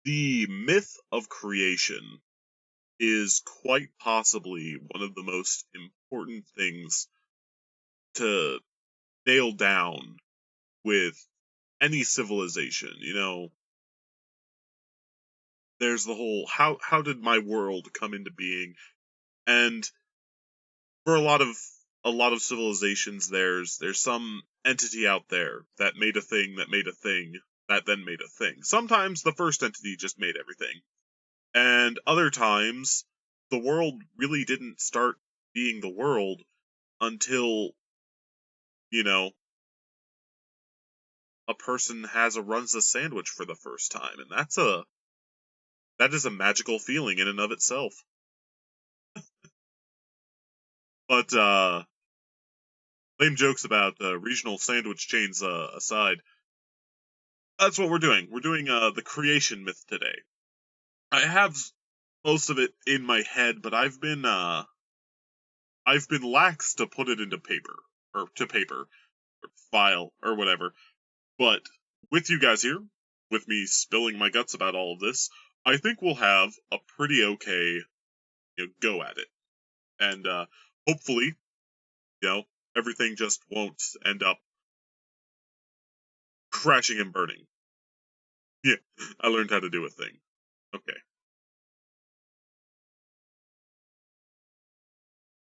The myth of creation is quite possibly one of the most important things to nail down with any civilization. There's the whole how did my world come into being? And for a lot of civilizations there's some entity out there that made a thing that made a thing that then made a thing. Sometimes the first entity just made everything. And other times, the world really didn't start being the world until, you know, a person runs a sandwich for the first time, and that is a magical feeling in and of itself. But lame jokes about regional sandwich chains aside, that's what we're doing. We're doing the creation myth today. I have most of it in my head, but I've been lax to put it into paper or file or whatever. But with you guys here, with me spilling my guts about all of this, I think we'll have a pretty okay go at it. And hopefully, you know, everything just won't end up crashing and burning. Yeah, I learned how to do a thing. Okay.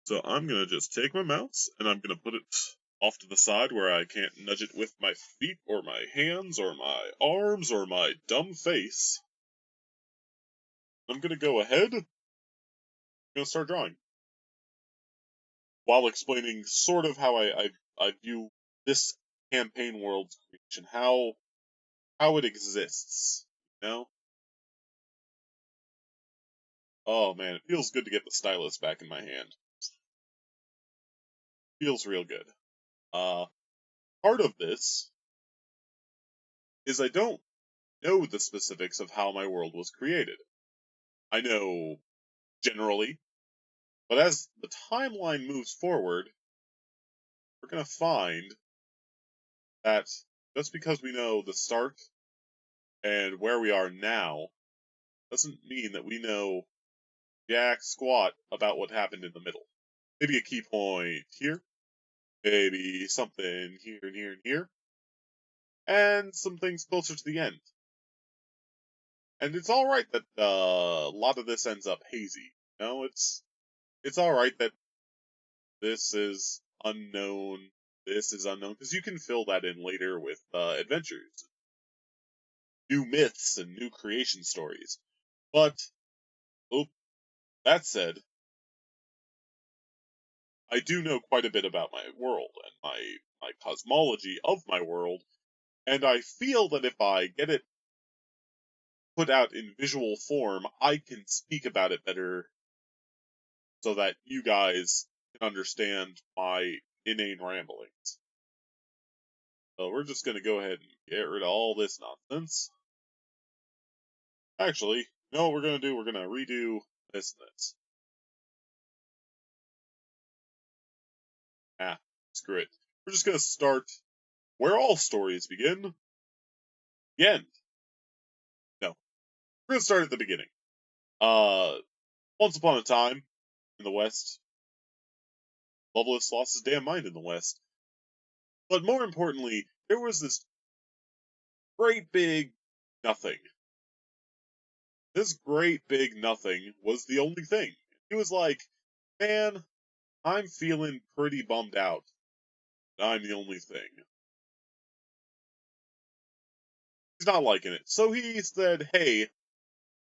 So I'm gonna just take my mouse and I'm gonna put it off to the side where I can't nudge it with my feet or my hands or my arms or my dumb face. I'm gonna go ahead. I'm gonna start drawing while explaining sort of how I view this campaign world's creation, how it exists. You know? Oh man, it feels good to get the stylus back in my hand. Feels real good. Uh, Part of this is I don't know the specifics of how my world was created. I know generally, but as the timeline moves forward, we're gonna find that just because we know the start and where we are now doesn't mean that we know jack squat about what happened in the middle. Maybe a key point here, maybe something here and here and here, and some things closer to the end. And it's all right that a lot of this ends up hazy. It's all right that this is unknown. This is unknown because you can fill that in later with adventures, new myths, and new creation stories. But oh, that said, I do know quite a bit about my world and my cosmology of my world, and I feel that if I get it put out in visual form, I can speak about it better so that you guys can understand my inane ramblings. So we're just going to go ahead and get rid of all this nonsense. Actually, no, what we're going to do, we're going to redo this and this. Ah, screw it. We're just going to start where all stories begin, the end. No, we're going to start at the beginning. Once upon a time, in the West, Loveless lost his damn mind in the West. But more importantly, there was this great big nothing. This great big nothing was the only thing. He was like, man, I'm feeling pretty bummed out. I'm the only thing. He's not liking it. So he said, hey,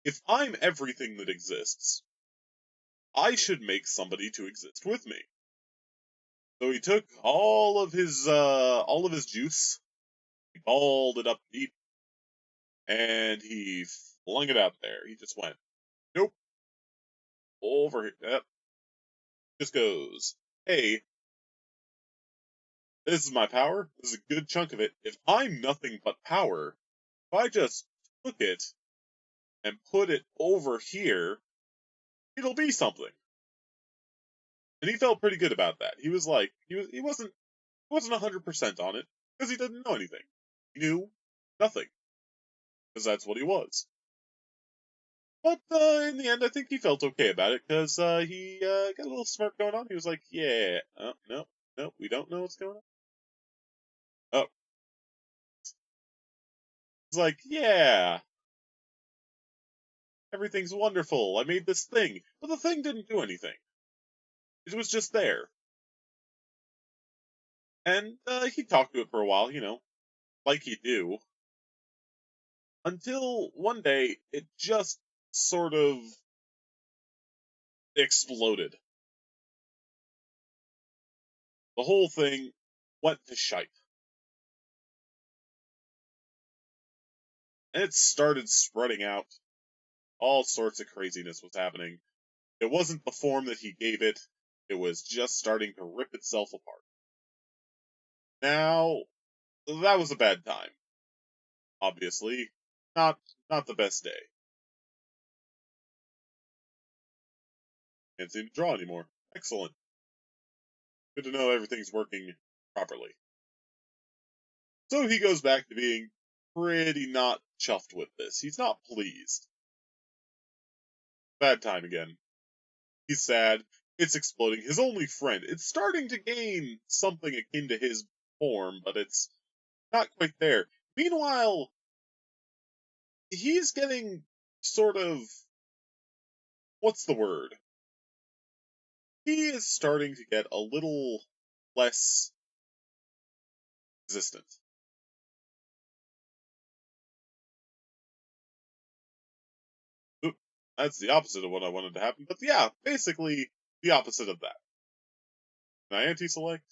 if I'm everything that exists, I should make somebody to exist with me. So he took all of his juice, he balled it up deep, and he flung it out there. He just went, nope, over here. Yep. Just goes, hey, this is my power. This is a good chunk of it. If I'm nothing but power, if I just took it and put it over here, it'll be something. And he felt pretty good about that. He was like, he wasn't 100% on it because he didn't know anything. He knew nothing because that's what he was. But in the end, I think he felt okay about it because he got a little smirk going on. He was like, "Yeah, oh, no, no, we don't know what's going on." Oh, he's like, "Yeah, everything's wonderful. I made this thing, but the thing didn't do anything. It was just there." And he talked to it for a while, like you do, until one day it just sort of exploded. The whole thing went to shite. And it started spreading out. All sorts of craziness was happening. It wasn't the form that he gave it, it was just starting to rip itself apart. Now, that was a bad time. Obviously. Not the best day. Can't seem to draw anymore. Excellent. Good to know everything's working properly. So he goes back to being pretty not chuffed with this. He's not pleased. Bad time again. He's sad. It's exploding. His only friend. It's starting to gain something akin to his form, but it's not quite there. Meanwhile, he's getting sort of, what's the word? He is starting to get a little less existent. Oop, that's the opposite of what I wanted to happen, but yeah, basically the opposite of that. Can I anti-select?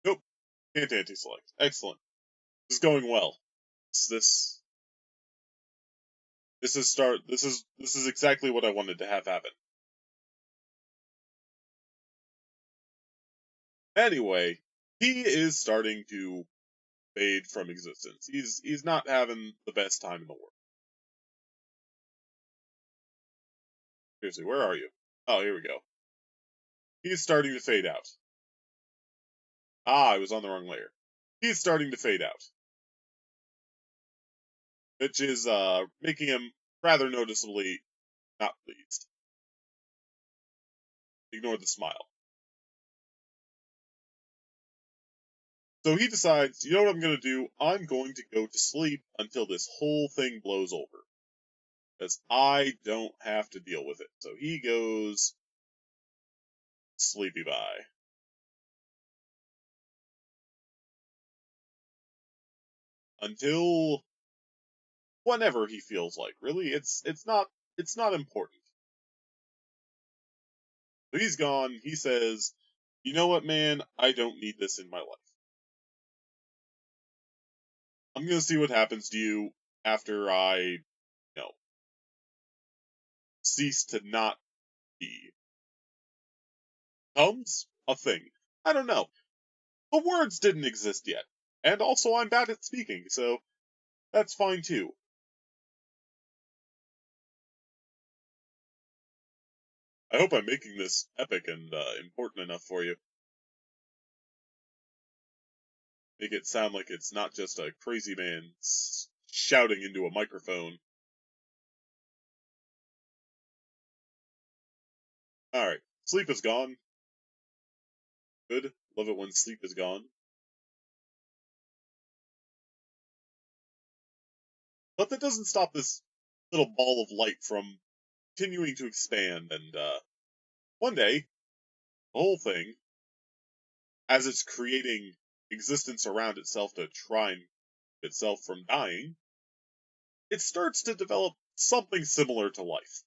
Nope, can't anti-select. Excellent. This is going well. This this is exactly what I wanted to have happen. Anyway, he is starting to fade from existence. He's not having the best time in the world. Seriously, where are you? Oh, here we go. He's starting to fade out. Ah, I was on the wrong layer. He's starting to fade out. Which is making him rather noticeably not pleased. Ignore the smile. So he decides, you know what I'm going to do? I'm going to go to sleep until this whole thing blows over. Because I don't have to deal with it. So he goes sleepy bye. Until whenever he feels like. Really, it's not important. So he's gone. He says, you know what, man? I don't need this in my life. I'm going to see what happens to you after I, cease to not be. Comes a thing. I don't know. The words didn't exist yet. And also, I'm bad at speaking, so that's fine too. I hope I'm making this epic and important enough for you. Make it sound like it's not just a crazy man shouting into a microphone. Alright, sleep is gone. Good. Love it when sleep is gone. But that doesn't stop this little ball of light from continuing to expand, and one day, the whole thing, as it's creating existence around itself to try and keep itself from dying, it starts to develop something similar to life.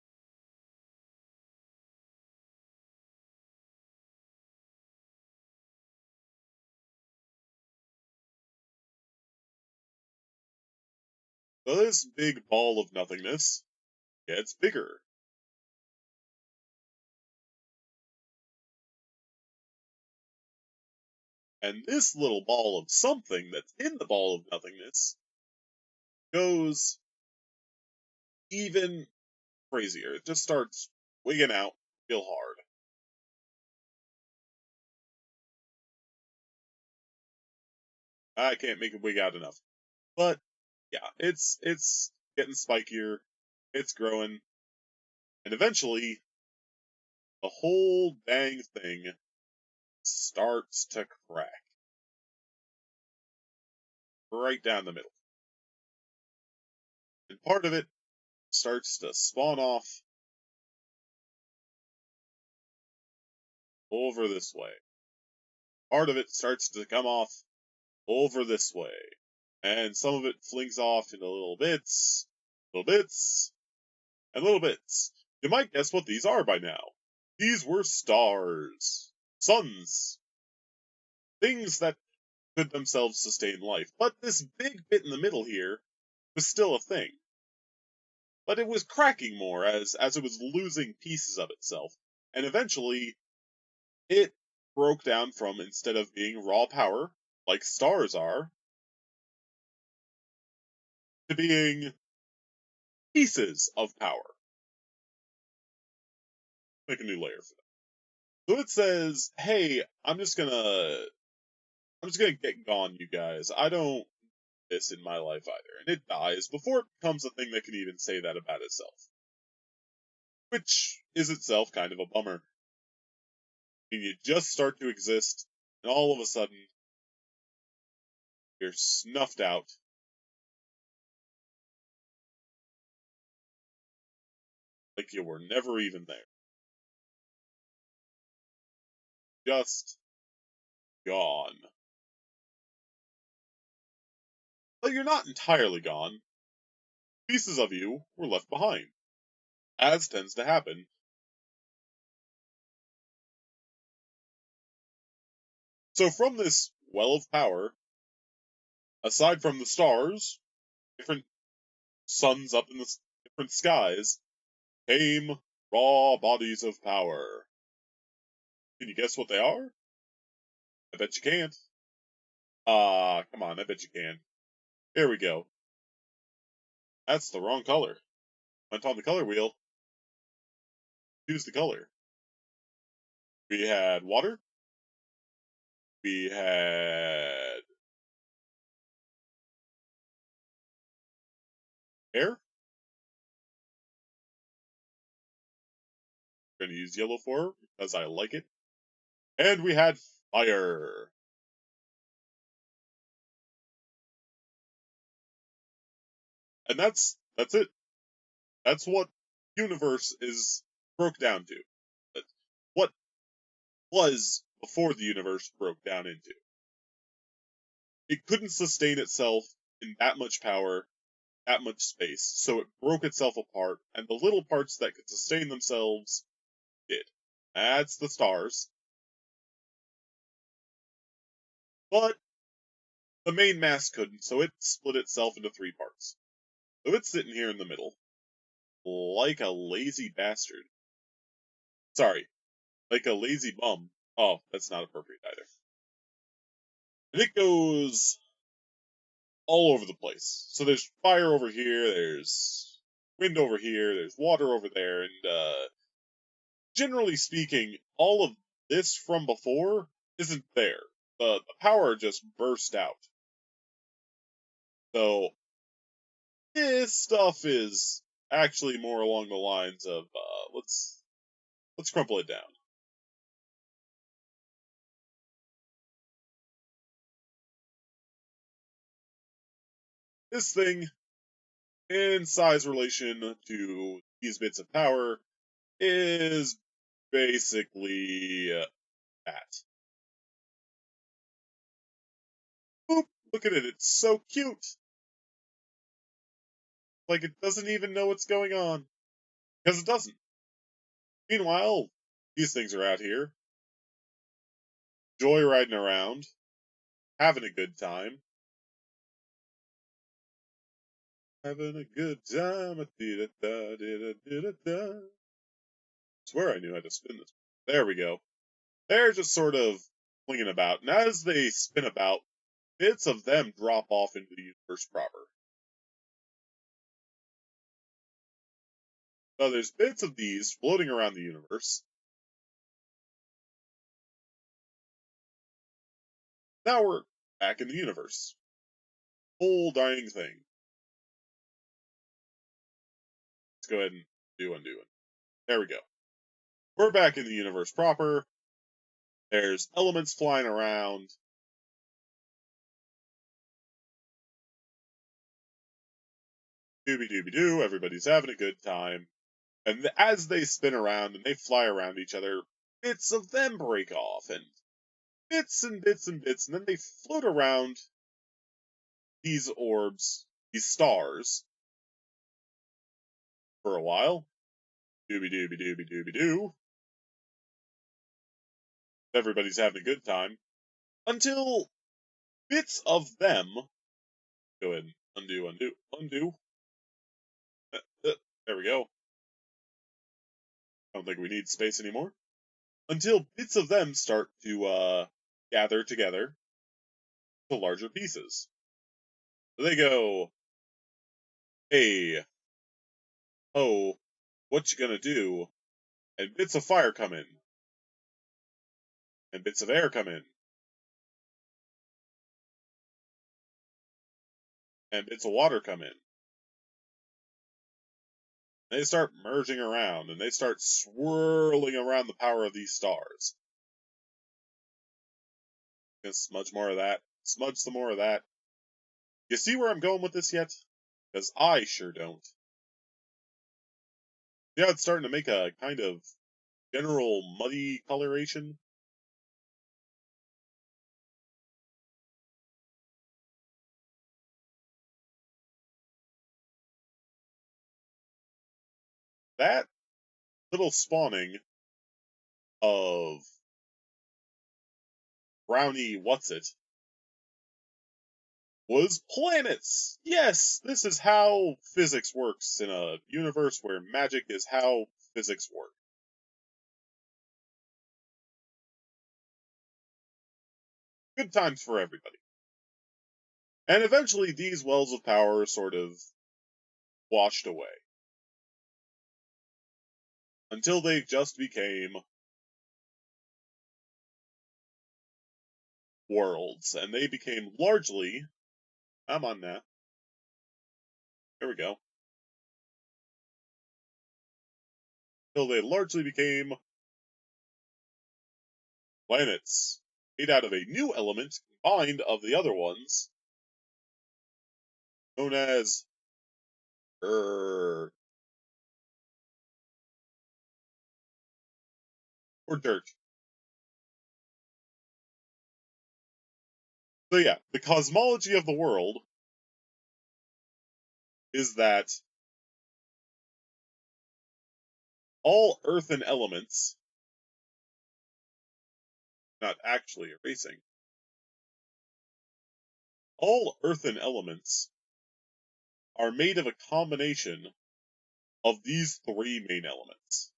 So this big ball of nothingness gets bigger. And this little ball of something that's in the ball of nothingness goes even crazier. It just starts wigging out real hard. I can't make it wig out enough. But yeah, it's getting spikier, it's growing, and eventually the whole dang thing starts to crack right down the middle. And part of it starts to spawn off over this way. Part of it starts to come off over this way. And some of it flings off into little bits, and little bits. You might guess what these are by now. These were stars, suns, things that could themselves sustain life. But this big bit in the middle here was still a thing. But it was cracking more as it was losing pieces of itself. And eventually, it broke down from, instead of being raw power, like stars are, to being pieces of power. Make a new layer for that. So it says, hey, I'm just gonna get gone, you guys. I don't this in my life either. And it dies before it becomes a thing that can even say that about itself. Which is itself kind of a bummer. I mean, you just start to exist, and all of a sudden, you're snuffed out. Like you were never even there. Just gone. But you're not entirely gone. Pieces of you were left behind, as tends to happen. So from this well of power, aside from the stars, different suns up in the different skies, came raw bodies of power. Can you guess what they are? I bet you can't. Come on, I bet you can. Here we go. That's the wrong color. Went on the color wheel. Choose the color. We had water. We had air. We're gonna use yellow for her because I like it. And we had fire. And that's it. That's what universe is broke down to. That's what was before the universe broke down into. It couldn't sustain itself in that much power, that much space, so it broke itself apart, and the little parts that could sustain themselves did. That's the stars. But the main mass couldn't, so it split itself into three parts. So it's sitting here in the middle, like a lazy bastard. Sorry, like a lazy bum. Oh, that's not appropriate either. And it goes all over the place. So there's fire over here, there's wind over here, there's water over there, and generally speaking, all of this from before isn't there. The power just burst out. So this stuff is actually more along the lines of let's crumple it down. This thing, in size relation to these bits of power, is basically that. Boop! Look at it, it's so cute! Like it doesn't even know what's going on. Because it doesn't. Meanwhile, these things are out here, joyriding around, having a good time. Having a good time. I swear I knew how to spin this. There we go. They're just sort of flinging about, and as they spin about, bits of them drop off into the universe proper. So there's bits of these floating around the universe. Now we're back in the universe. Whole dying thing. Let's go ahead and undo it. There we go. We're back in the universe proper. There's elements flying around. Dooby-dooby-doo, everybody's having a good time. And as they spin around and they fly around each other, bits of them break off, and bits and bits and bits, and then they float around these orbs, these stars, for a while. Dooby-dooby-dooby-dooby-doo. Everybody's having a good time. Until bits of them go ahead and undo. There we go. I don't think we need space anymore. Until bits of them start to gather together to larger pieces. So they go, hey, ho, what you gonna do? And bits of fire come in. And bits of air come in. And bits of water come in. They start merging around, and they start swirling around the power of these stars. Gonna smudge more of that. Smudge some more of that. You see where I'm going with this yet? Because I sure don't. Yeah, it's starting to make a kind of general muddy coloration. That little spawning of brownie what's-it was planets! Yes, this is how physics works in a universe where magic is how physics work. Good times for everybody. And eventually these wells of power sort of washed away. Until they just became worlds, and they became largely... I'm on now. There we go. Until they largely became planets, made out of a new element combined of the other ones, known as or dirt. So yeah, the cosmology of the world is that all earthen elements, not actually erasing, all earthen elements are made of a combination of these three main elements.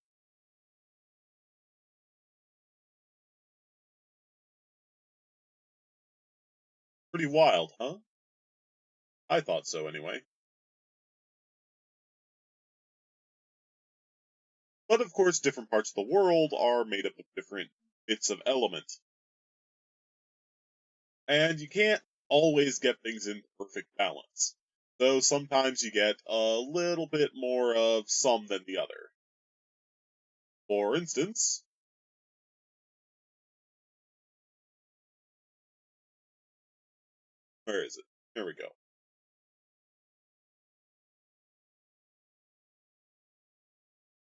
Pretty wild, huh? I thought so anyway. But of course, different parts of the world are made up of different bits of element. And you can't always get things in perfect balance. Though sometimes you get a little bit more of some than the other. For instance, where is it? There we go.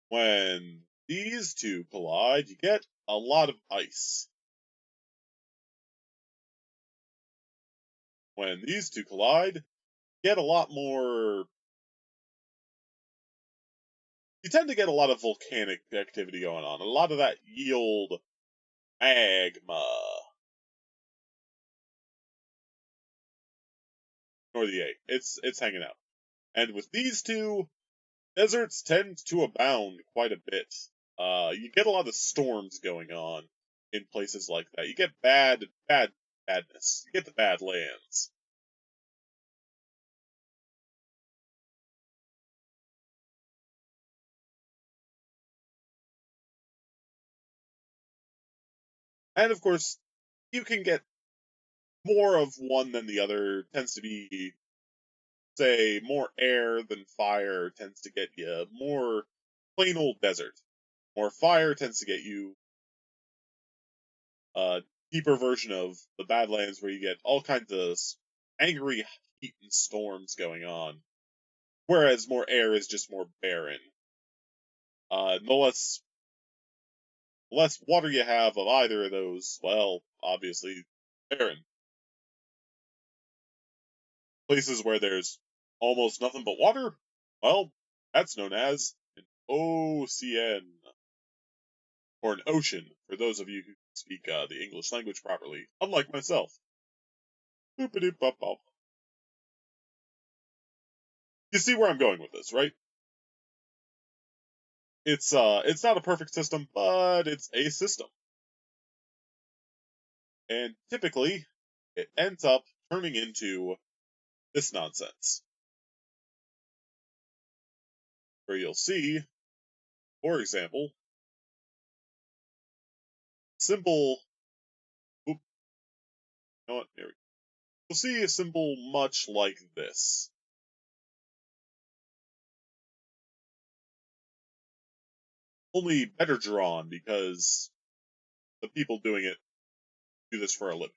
When these two collide, you get a lot of ice. When these two collide, you get a lot more... You tend to get a lot of volcanic activity going on. A lot of that yield magma. Nor the A. It's hanging out. And with these two, deserts tend to abound quite a bit. You get a lot of storms going on in places like that. You get badness. You get the bad lands. And of course, you can get more of one than the other tends to be, say, more air than fire tends to get you more plain old desert. More fire tends to get you a deeper version of the Badlands where you get all kinds of angry heat and storms going on. Whereas more air is just more barren. The less water you have of either of those, well, obviously barren. Places where there's almost nothing but water, well, that's known as an OCN, or an ocean, for those of you who speak the English language properly, unlike myself. Boop-a-doop-bop-bop. You see where I'm going with this, right? It's not a perfect system, but it's a system. And typically, it ends up turning into this nonsense. Where you'll see, for example, simple. Oop, you know what? There we go. You'll see a symbol much like this. Only better drawn because the people doing it do this for a living.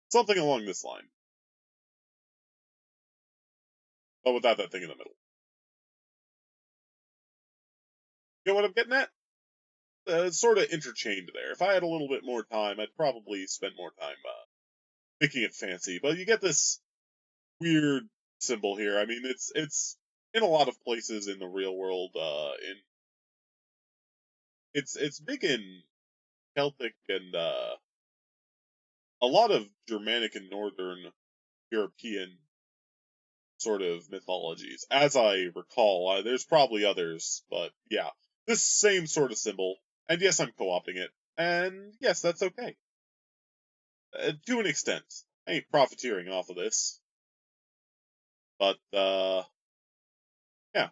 Something along this line. But without that thing in the middle. You know what I'm getting at? It's sort of interchained there. If I had a little bit more time, I'd probably spend more time making it fancy. But you get this weird symbol here. I mean, it's in a lot of places in the real world. It's big in Celtic and a lot of Germanic and Northern European sort of mythologies. As I recall, there's probably others, but yeah, this same sort of symbol. And yes, I'm co-opting it, and yes, that's okay to an extent. I ain't profiteering off of this, but yeah.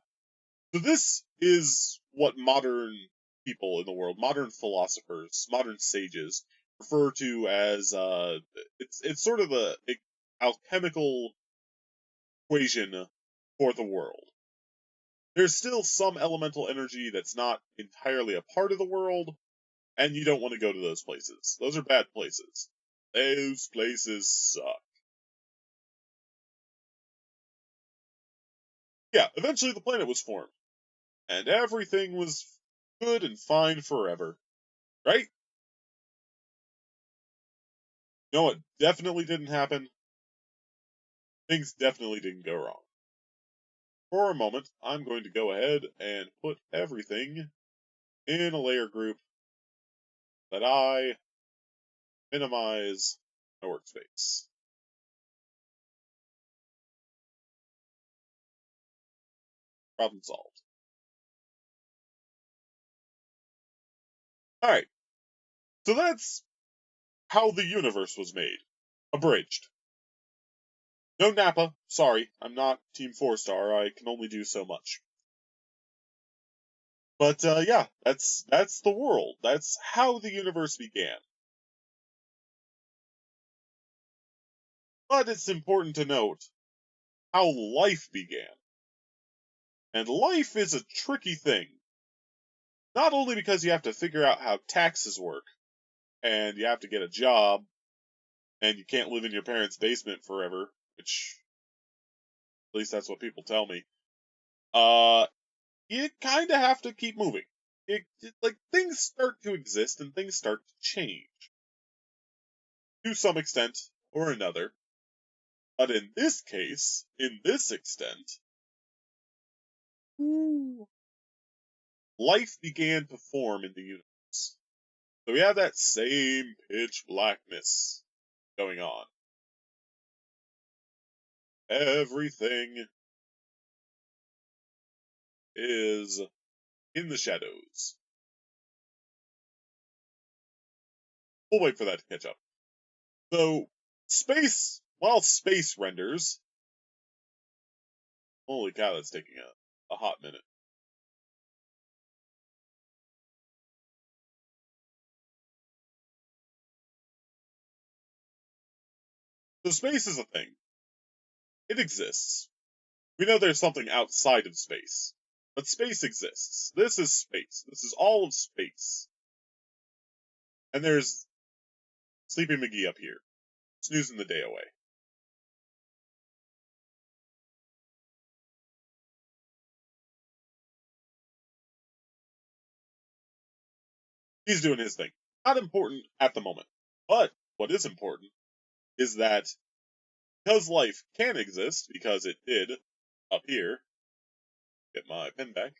So this is what modern people in the world, modern philosophers, modern sages, refer to as it's sort of a alchemical equation for the world. There's still some elemental energy that's not entirely a part of the world, and you don't want to go to those places. Those are bad places. Those places suck. Yeah, eventually the planet was formed, and everything was good and fine forever. Right? You know what definitely didn't happen? Things definitely didn't go wrong. For a moment, I'm going to go ahead and put everything in a layer group that I minimize my workspace. Problem solved. Alright, so that's how the universe was made. Abridged. No Nappa, sorry, I'm not Team 4-star, I can only do so much. But yeah, that's the world. That's how the universe began. But it's important to note how life began. And life is a tricky thing. Not only because you have to figure out how taxes work, and you have to get a job, and you can't live in your parents' basement forever, which at least that's what people tell me. You kind of have to keep moving. Like things start to exist and things start to change to some extent or another. But in this case, in this extent, ooh, life began to form in the universe. So we have that same pitch blackness going on. Everything is in the shadows. We'll wait for that to catch up. So, while space renders, holy cow, that's taking a hot minute. So space is a thing. It exists. We know there's something outside of space. But space exists. This is space. This is all of space. And there's Sleepy McGee up here, snoozing the day away. He's doing his thing. Not important at the moment. But what is important is that because life can exist, because it did up here, get my pen back.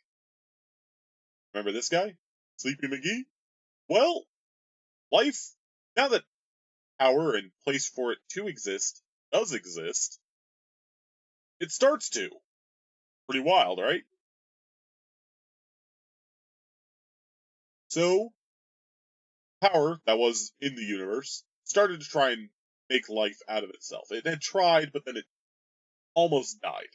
Remember this guy? Sleepy McGee? Well, life, now that power and place for it to exist does exist, it starts to. Pretty wild, right? So, power that was in the universe started to try and make life out of itself. It had tried, but then it almost died.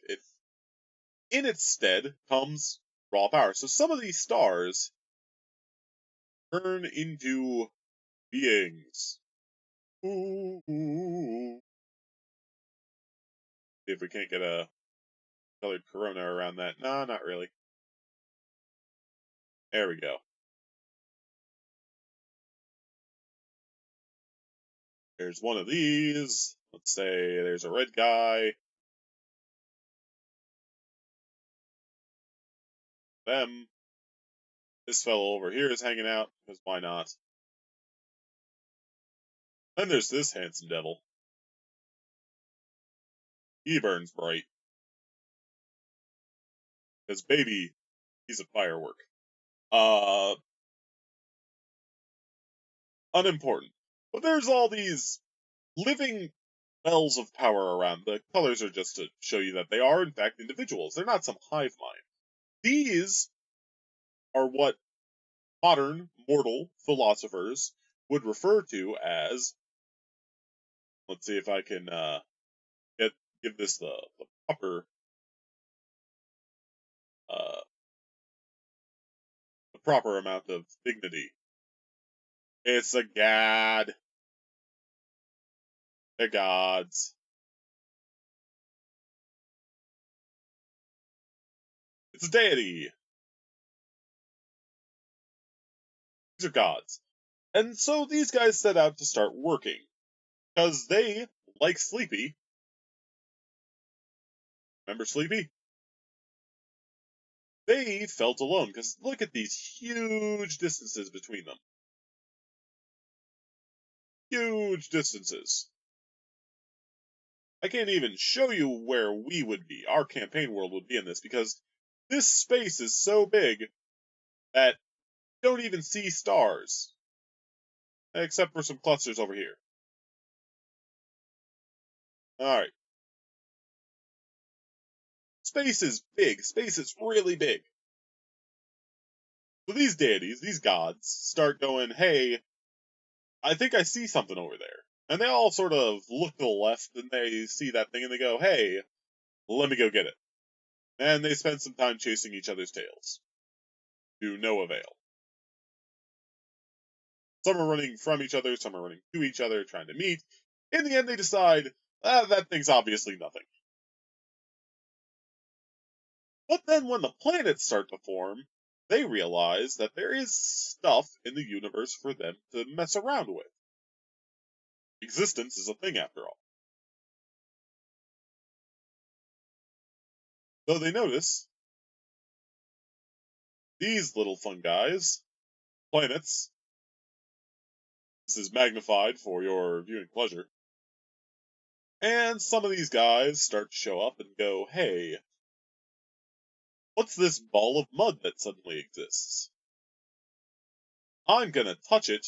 In its stead comes raw power. So some of these stars turn into beings. Ooh, ooh, ooh. See if we can't get a colored corona around that. No, not really. There we go. There's one of these. Let's say there's a red guy. Them. This fellow over here is hanging out, because why not? Then there's this handsome devil. He burns bright. Because baby, he's a firework. Unimportant. But there's all these living wells of power around. The colors are just to show you that they are, in fact, individuals. They're not some hive mind. These are what modern, mortal philosophers would refer to as. Let's see if I can give this the proper uh, the proper amount of dignity. It's a god. They're gods. It's a deity. These are gods. And so these guys set out to start working. Because they, like Sleepy, remember Sleepy? They felt alone, because look at these huge distances between them. Huge distances. I can't even show you where we would be, our campaign world would be in this, because this space is so big that you don't even see stars. Except for some clusters over here. Alright. Space is big. Space is really big. So these deities, these gods, start going, hey, I think I see something over there. And they all sort of look to the left and they see that thing and they go, hey, let me go get it. And they spend some time chasing each other's tails. To no avail. Some are running from each other, some are running to each other, trying to meet. In the end, they decide, that thing's obviously nothing. But then when the planets start to form, they realize that there is stuff in the universe for them to mess around with. Existence is a thing after all. So they notice these little fun guys, planets. This is magnified for your viewing pleasure. And some of these guys start to show up and go, hey, what's this ball of mud that suddenly exists? I'm gonna touch it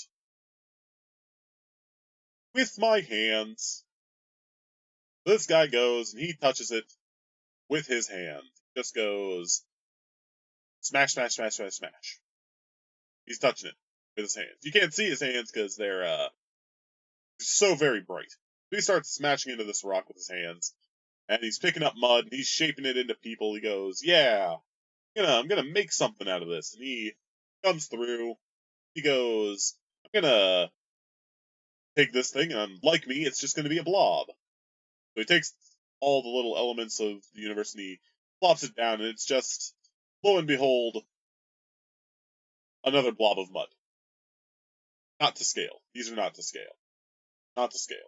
with my hands. This guy goes and he touches it with his hand. Just goes smash, smash, smash, smash, smash. He's touching it with his hands. You can't see his hands because they're so very bright. He starts smashing into this rock with his hands, and he's picking up mud and he's shaping it into people. He goes, "Yeah, I'm gonna make something out of this." And he comes through. He goes, "I'm gonna take this thing, and like me, it's just gonna be a blob." So he takes all the little elements of the universe and he plops it down, and it's just, lo and behold, another blob of mud. Not to scale. These are not to scale. Not to scale.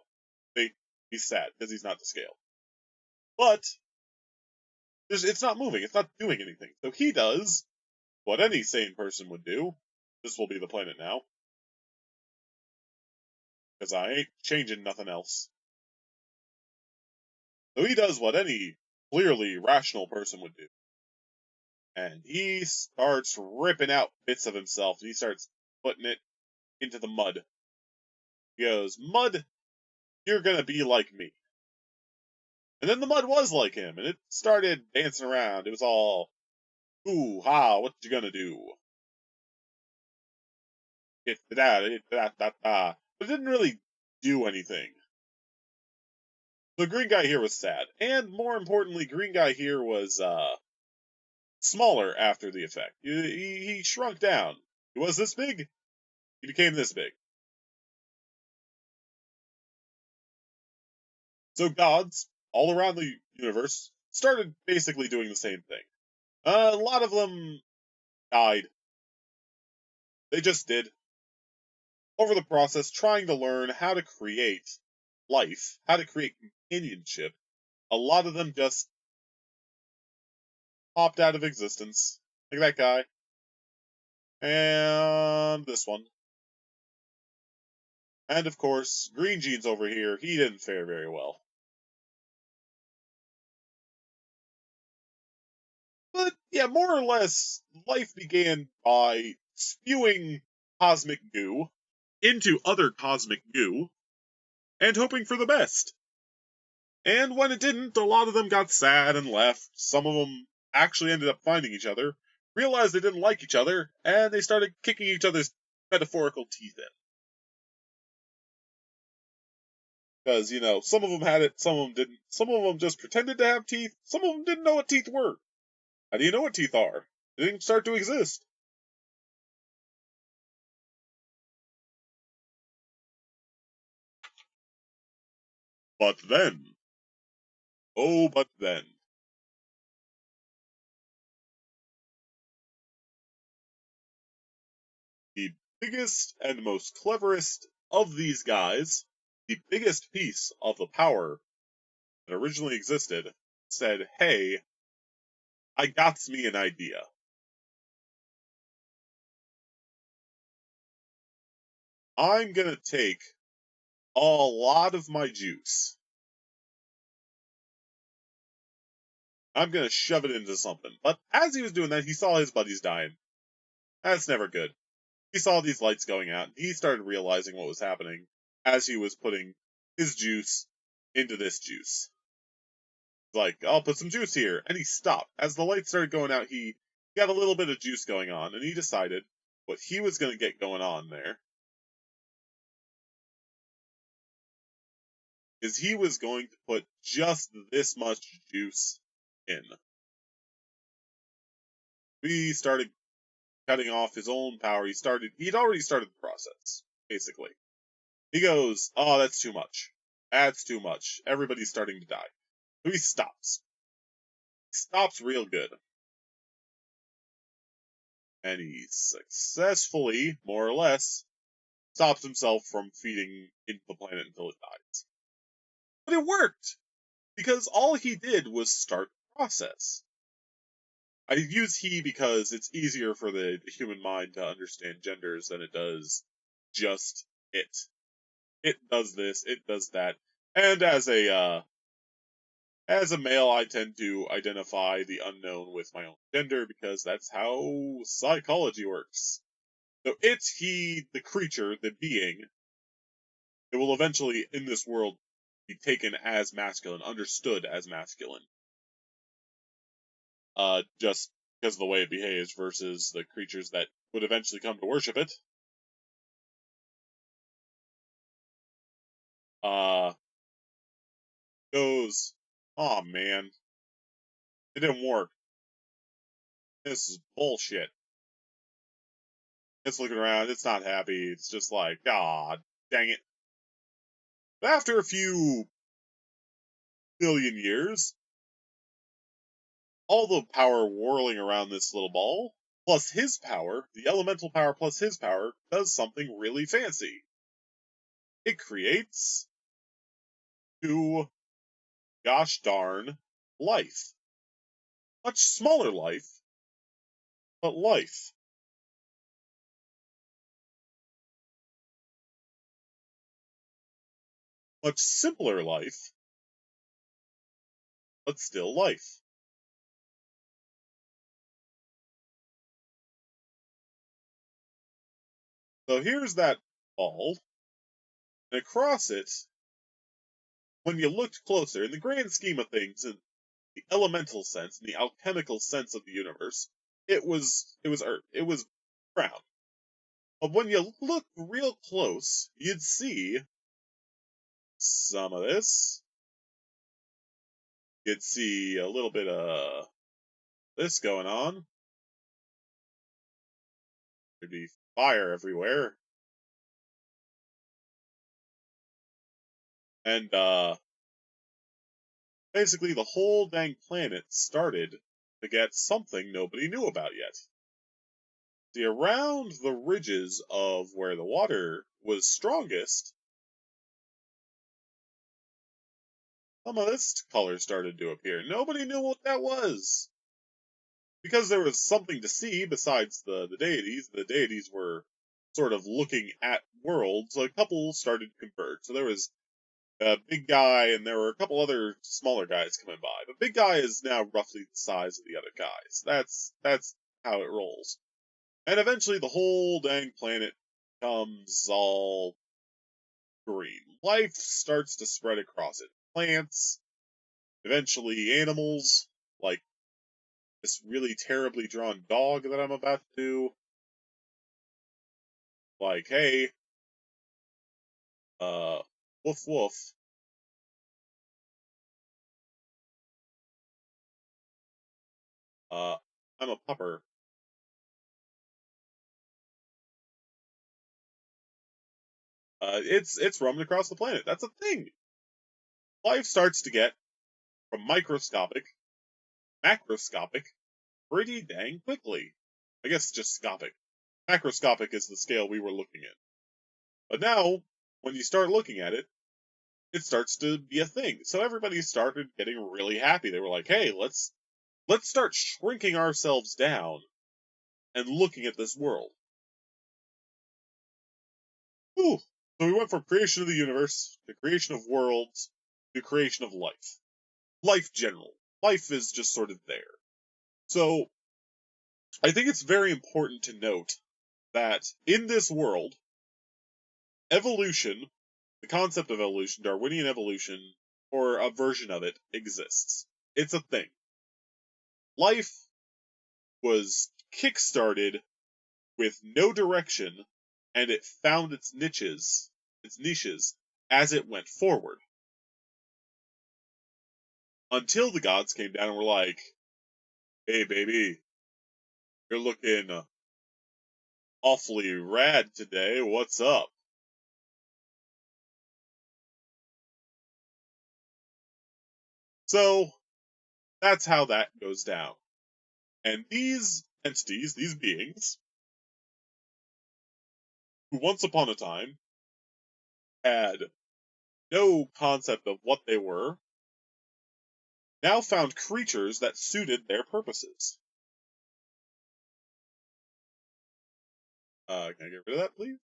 He's sad because he's not to scale. But it's not moving. It's not doing anything. So he does what any sane person would do. This will be the planet now. Because I ain't changing nothing else. So he does what any clearly rational person would do. And he starts ripping out bits of himself, and he starts putting it into the mud. He goes, "Mud, you're gonna be like me." And then the mud was like him, and it started dancing around. It was all, "Ooh, ha, what you gonna do?" But it didn't really do anything. The green guy here was sad, and more importantly, green guy here was smaller after the effect. He shrunk down. He was this big. He became this big. So gods all around the universe started basically doing the same thing. A lot of them died. They just did. Over the process, trying to learn how to create life, how to create companionship, a lot of them just popped out of existence. Like that guy. And this one. And of course, Green Jeans over here, he didn't fare very well. But yeah, more or less, life began by spewing cosmic goo into other cosmic goo and hoping for the best. And when it didn't, a lot of them got sad and left. Some of them actually ended up finding each other, realized they didn't like each other, and they started kicking each other's metaphorical teeth in. Because, some of them had it, some of them didn't. Some of them just pretended to have teeth, some of them didn't know what teeth were. How do you know what teeth are? They didn't start to exist. But then, oh, but then, the biggest and most cleverest of these guys, the biggest piece of the power that originally existed, said, "Hey, I got me an idea. I'm gonna take a lot of my juice. I'm gonna shove it into something." But as he was doing that, he saw his buddies dying. That's never good. He saw these lights going out, and he started realizing what was happening as he was putting his juice into this juice. Like, "I'll put some juice here," and he stopped. As the lights started going out, he got a little bit of juice going on, and he decided what he was going to get going on there is he was going to put just this much juice in. He started cutting off his own power. He'd already started the process, basically. He goes, "Oh, that's too much. That's too much. Everybody's starting to die." So he stops. He stops real good. And he successfully, more or less, stops himself from feeding into the planet until it dies. But it worked! Because all he did was start the process. I use he because it's easier for the human mind to understand genders than it does just it. It does this, it does that. And as a male, I tend to identify the unknown with my own gender because that's how psychology works. So it's he, the creature, the being, it will eventually, in this world, be taken as masculine, understood as masculine. Just because of the way it behaves versus the creatures that would eventually come to worship it. Uh, Goes, "Oh man, it didn't work. This is bullshit." It's looking around, it's not happy, it's just like, "God dang it." But after a few billion years, all the power whirling around this little ball, plus his power, the elemental power plus his power, does something really fancy. It creates new, gosh darn, life. Much smaller life, but life. Much simpler life, but still life. So here's that ball, and across it, when you looked closer, in the grand scheme of things, in the elemental sense, in the alchemical sense of the universe, it was earth, it was brown. But when you look real close, you'd see some of this. You'd see a little bit of this going on. There'd be fire everywhere. And basically the whole dang planet started to get something nobody knew about yet. See, around the ridges of where the water was strongest, some of this color started to appear. Nobody knew what that was. Because there was something to see besides the deities. The deities were sort of looking at worlds. A couple started to converge. So there was a big guy, and there were a couple other smaller guys coming by. The big guy is now roughly the size of the other guys. That's how it rolls. And eventually the whole dang planet becomes all green. Life starts to spread across it. Plants, eventually animals, like this really terribly drawn dog that I'm about to do. Like, hey, woof woof. Uh, I'm a pupper. It's roaming across the planet. That's a thing. Life starts to get from microscopic, macroscopic, pretty dang quickly. I guess just scopic. Macroscopic is the scale we were looking at. But now, when you start looking at it, it starts to be a thing. So everybody started getting really happy. They were like, "Hey, let's start shrinking ourselves down and looking at this world." Ooh. So we went from creation of the universe to creation of worlds to creation of life. Life general. Life is just sort of there. So I think it's very important to note that in this world, evolution, the concept of evolution, Darwinian evolution, or a version of it, exists. It's a thing. Life was kick-started with no direction, and it found its niches, as it went forward. Until the gods came down and were like, "Hey, baby, you're looking awfully rad today. What's up?" So that's how that goes down. And these entities, these beings, who once upon a time had no concept of what they were, now found creatures that suited their purposes. Can I get rid of that, please?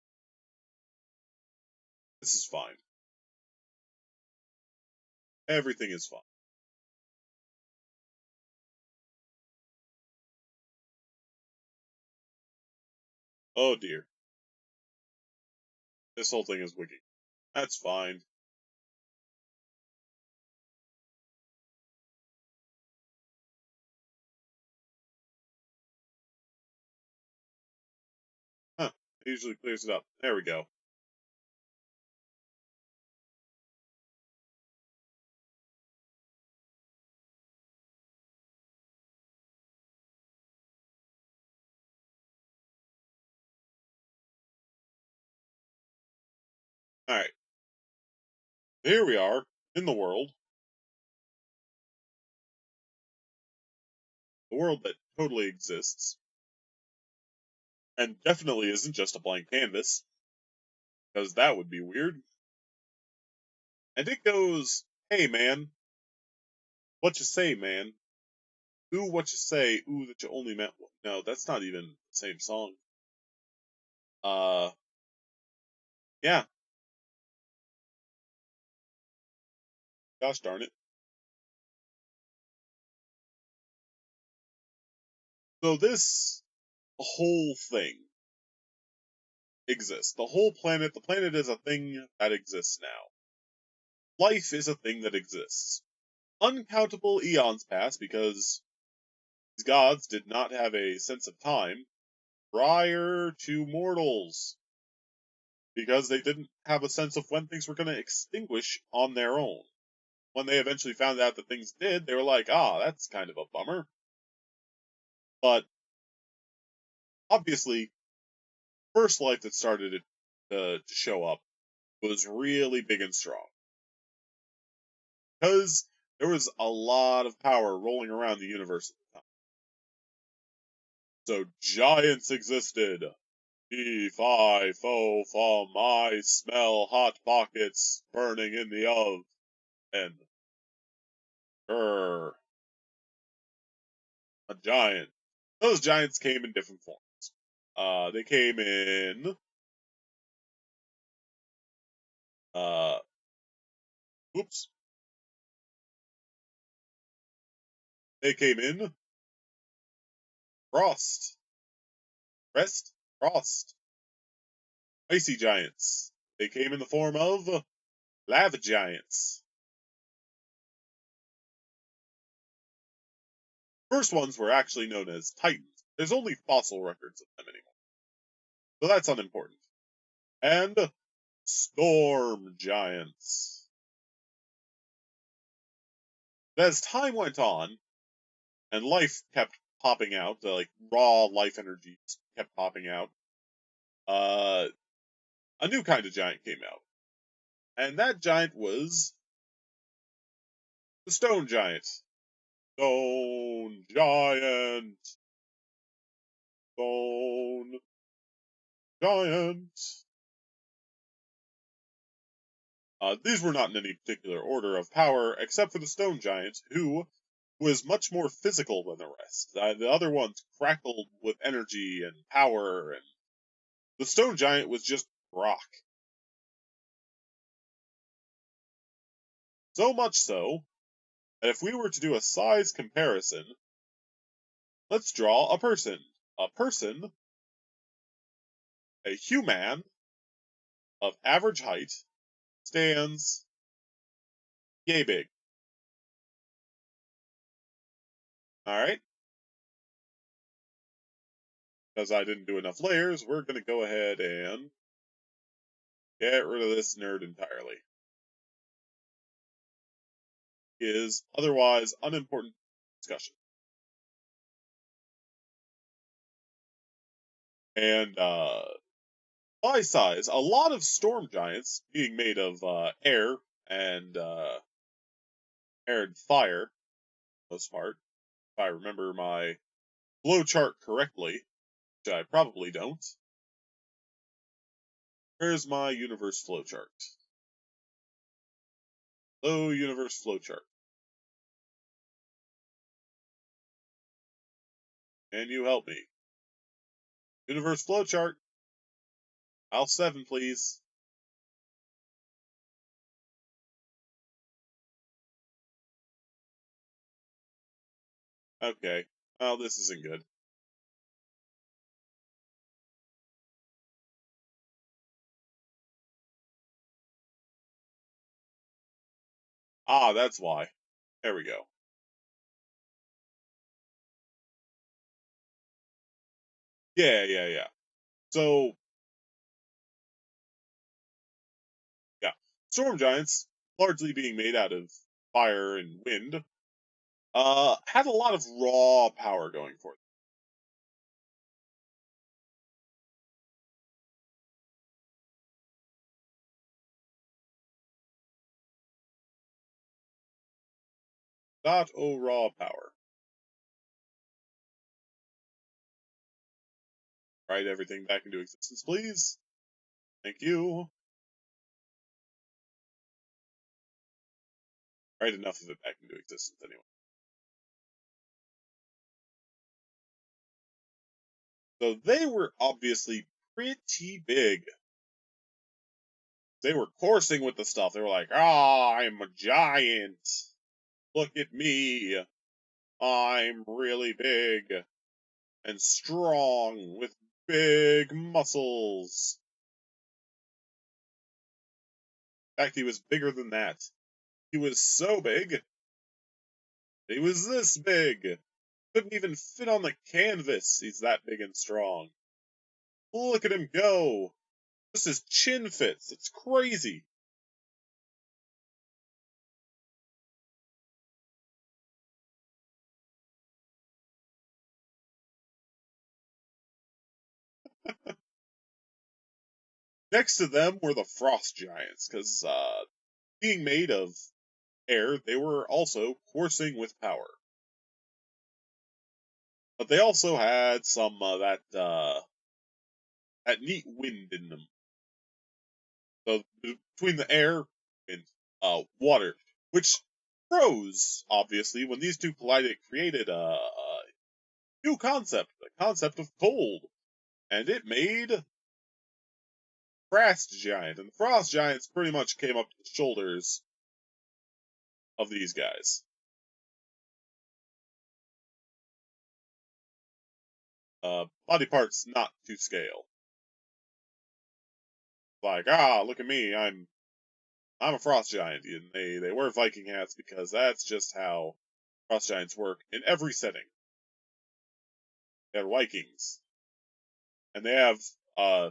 This is fine. Everything is fine. Oh dear. This whole thing is wiki. That's fine. Huh. It usually clears it up. There we go. Alright. Here we are, in the world. a world that totally exists, and definitely isn't just a blank canvas, because that would be weird. And it goes, "Hey man, what you say, man? Ooh, what you say? Ooh, that you only meant one." No, that's not even the same song. Uh, yeah, gosh darn it. So this whole thing exists. The whole planet, the planet is a thing that exists now. Life is a thing that exists. Uncountable eons pass because these gods did not have a sense of time prior to mortals, because they didn't have a sense of when things were going to extinguish on their own. When they eventually found out that things did, they were like, ah, that's kind of a bummer. But obviously, first life that started it to show up was really big and strong, because there was a lot of power rolling around the universe at the time. So giants existed. Fee, fi, fo, fum, I smell hot pockets burning in the oven. Grr, a giant. Those giants came in different forms. They came in, uh, oops. They came in frost, rest, frost, icy giants. They came in the form of lava giants. First ones were actually known as titans. There's only fossil records of them anymore, so that's unimportant. And storm giants. As time went on, and life kept popping out, like raw life energy kept popping out, uh, a new kind of giant came out. And that giant was the stone giant. Stone giant. Stone giant. These were not in any particular order of power, except for the stone giant, who was much more physical than the rest. The other ones crackled with energy and power, and the stone giant was just rock. So much so that if we were to do a size comparison, let's draw a person. A person, a human of average height, stands yay big. Alright? Because I didn't do enough layers, we're going to go ahead and get rid of this nerd entirely. Is otherwise unimportant discussion. And by size, a lot of storm giants being made of air and fire, most part, if I remember my flowchart correctly, which I probably don't. Where's my universe flowchart? Hello, universe flowchart. Can you help me? Universe flowchart. Aisle 7, please. Okay. Well, this isn't good. Ah, that's why. There we go. Yeah. So, yeah. Storm giants, largely being made out of fire and wind, had a lot of raw power going for them. Not raw power. Write everything back into existence, please. Thank you. Write enough of it back into existence anyway. So they were obviously pretty big. They were coursing with the stuff. They were like, I'm a giant. Look at me. I'm really big and strong with big muscles. In fact, he was bigger than that. He was so big. He was this big. Couldn't even fit on the canvas. He's that big and strong. Look at him go. Just his chin fits. It's crazy. Next to them were the frost giants, because being made of air, they were also coursing with power. But they also had some that neat wind in them. So between the air and water, which froze, obviously, when these two collided, it created a new concept, the concept of cold. And it made Frost Giant. And the Frost Giants pretty much came up to the shoulders of these guys. Body parts not to scale. Like, look at me, I'm a frost giant, and they wear Viking hats because that's just how frost giants work in every setting. They're Vikings, and they have a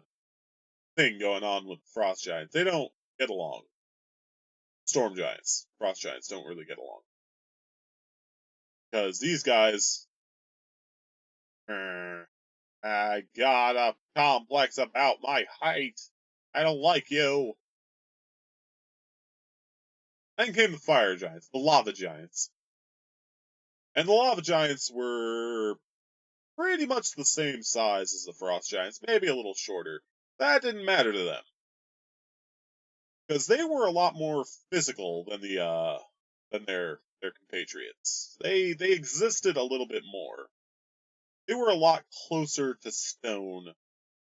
thing going on with frost giants. They don't get along. Storm giants, frost giants don't really get along because these guys, I got a complex about my height. I don't like you. Then came the fire giants, the lava giants. And the lava giants were pretty much the same size as the frost giants, maybe a little shorter. That didn't matter to them. Because they were a lot more physical than their compatriots. They existed a little bit more. They were a lot closer to stone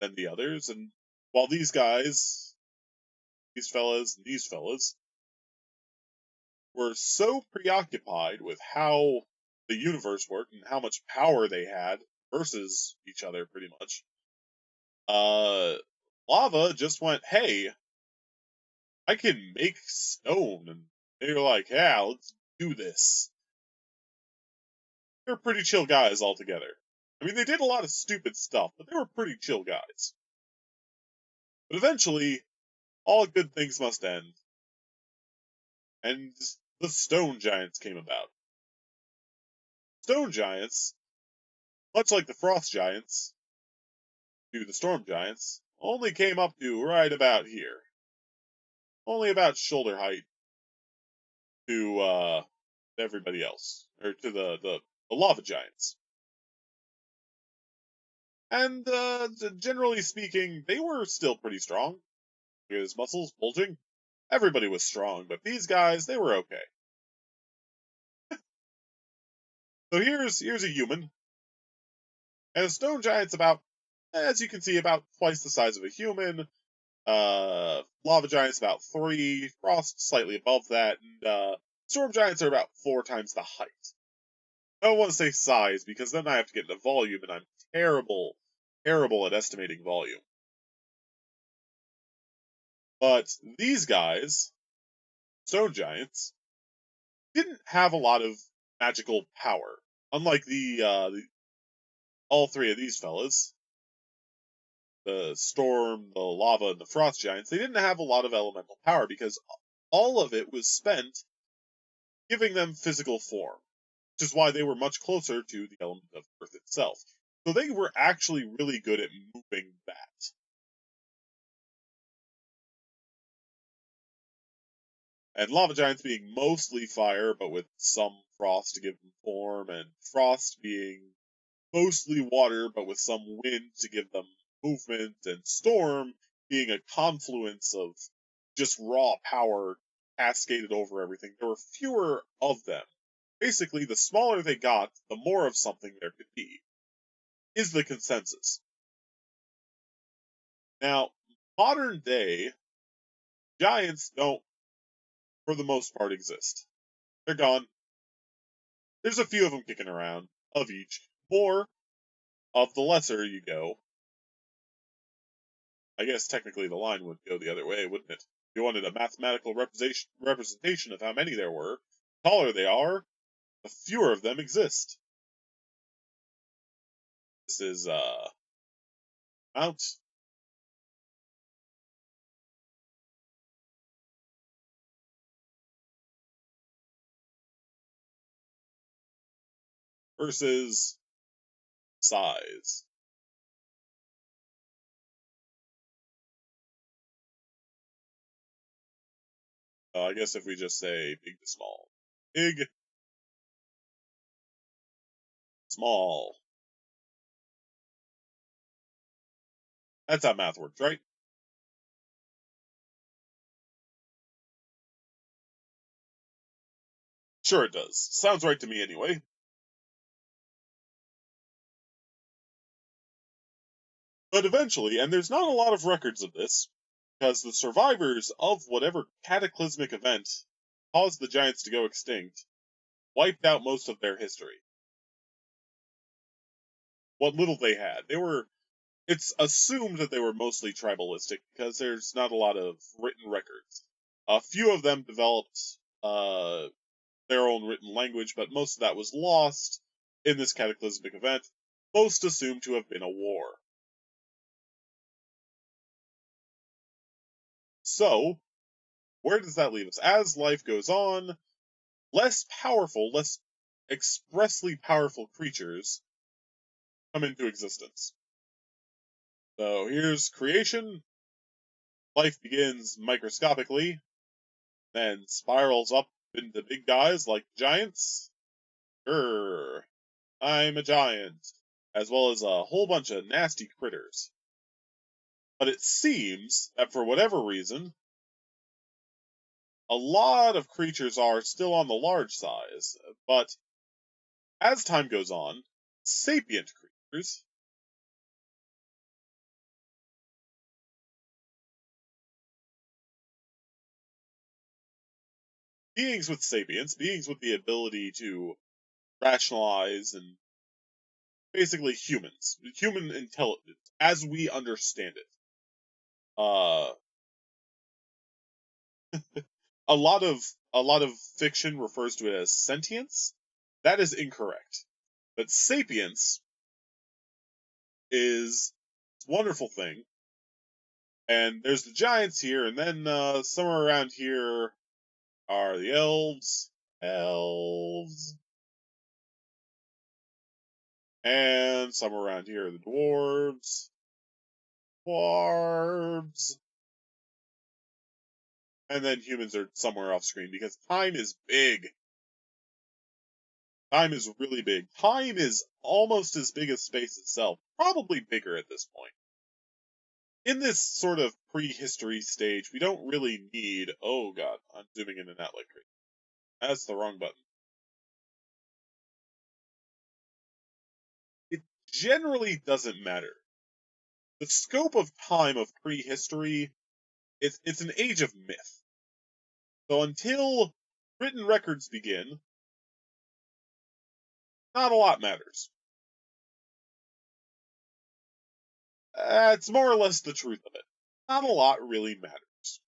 than the others, and while these guys, these fellas, were so preoccupied with how the universe worked and how much power they had versus each other, pretty much. Lava just went, hey, I can make stone, and they were like, yeah, let's do this. They're pretty chill guys altogether. I mean, they did a lot of stupid stuff, but they were pretty chill guys. But eventually, all good things must end, and the stone giants came about. Stone giants, much like the frost giants, to the storm giants, only came up to right about here. Only about shoulder height to everybody else, or to the lava giants. And generally speaking, they were still pretty strong. Look at his muscles bulging. Everybody was strong, but these guys, they were okay. So here's a human, and a stone giant's about, as you can see, about twice the size of a human. Lava giants about 3, frost slightly above that, and storm giants are about 4 times the height. I don't want to say size because then I have to get into volume, and I'm terrible at estimating volume. But these guys, stone giants, didn't have a lot of magical power. Unlike all 3 of these fellas, the storm, the lava, and the frost giants, they didn't have a lot of elemental power because all of it was spent giving them physical form, which is why they were much closer to the element of earth itself. So they were actually really good at moving that. And lava giants being mostly fire, but with some frost to give them form, and frost being mostly water, but with some wind to give them movement, and storm being a confluence of just raw power cascaded over everything. There were fewer of them. Basically, the smaller they got, the more of something there could be, is the consensus. Now, modern day, giants don't, for the most part, exist. They're gone. There's a few of them kicking around, of each. More of the lesser you go. I guess technically the line would go the other way, wouldn't it? If you wanted a mathematical representation of how many there were, the taller they are, the fewer of them exist. This is, Mount versus size. I guess if we just say big to small. Big, small. That's how math works, right? Sure it does. Sounds right to me anyway. But eventually, and there's not a lot of records of this, because the survivors of whatever cataclysmic event caused the giants to go extinct wiped out most of their history. What little they had. It's assumed that they were mostly tribalistic because there's not a lot of written records. A few of them developed their own written language, but most of that was lost in this cataclysmic event, most assumed to have been a war. So, where does that leave us? As life goes on, less powerful, less expressly powerful creatures come into existence. So here's creation. Life begins microscopically, then spirals up into big guys like giants. Grr, I'm a giant, as well as a whole bunch of nasty critters. But it seems that for whatever reason, a lot of creatures are still on the large size, but as time goes on, sapient creatures, beings with sapience, beings with the ability to rationalize and basically humans, human intelligence as we understand it. Uh, a lot of a lot of fiction refers to it as sentience. That is incorrect. But sapience is a wonderful thing. And there's the giants here, and then somewhere around here are the elves, elves, and somewhere around here are the dwarves, dwarves, and then humans are somewhere off screen because time is big. Time is really big. Time is almost as big as space itself, probably bigger at this point. In this sort of prehistory stage, we don't really need. Oh god, I'm zooming in and out like crazy. That's the wrong button. It generally doesn't matter. The scope of time of prehistory, it's an age of myth. So until written records begin, not a lot matters. It's more or less the truth of it. Not a lot really matters.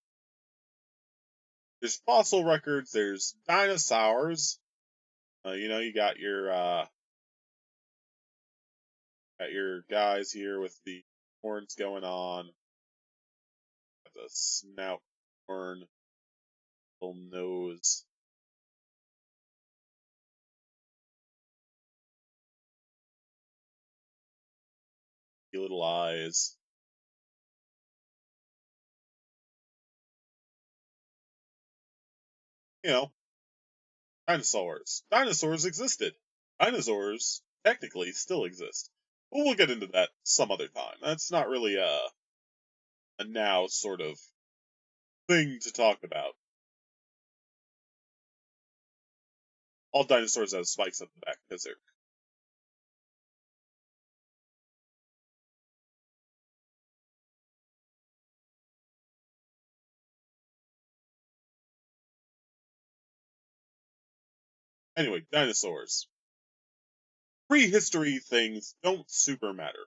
There's fossil records, there's dinosaurs. You got your guys here with the horns going on, got the snout horn, little nose. Little eyes. You know, dinosaurs. Dinosaurs existed. Dinosaurs technically still exist. But we'll get into that some other time. That's not really a now sort of thing to talk about. All dinosaurs have spikes up the back because they're. Anyway, dinosaurs. Prehistory things don't super matter.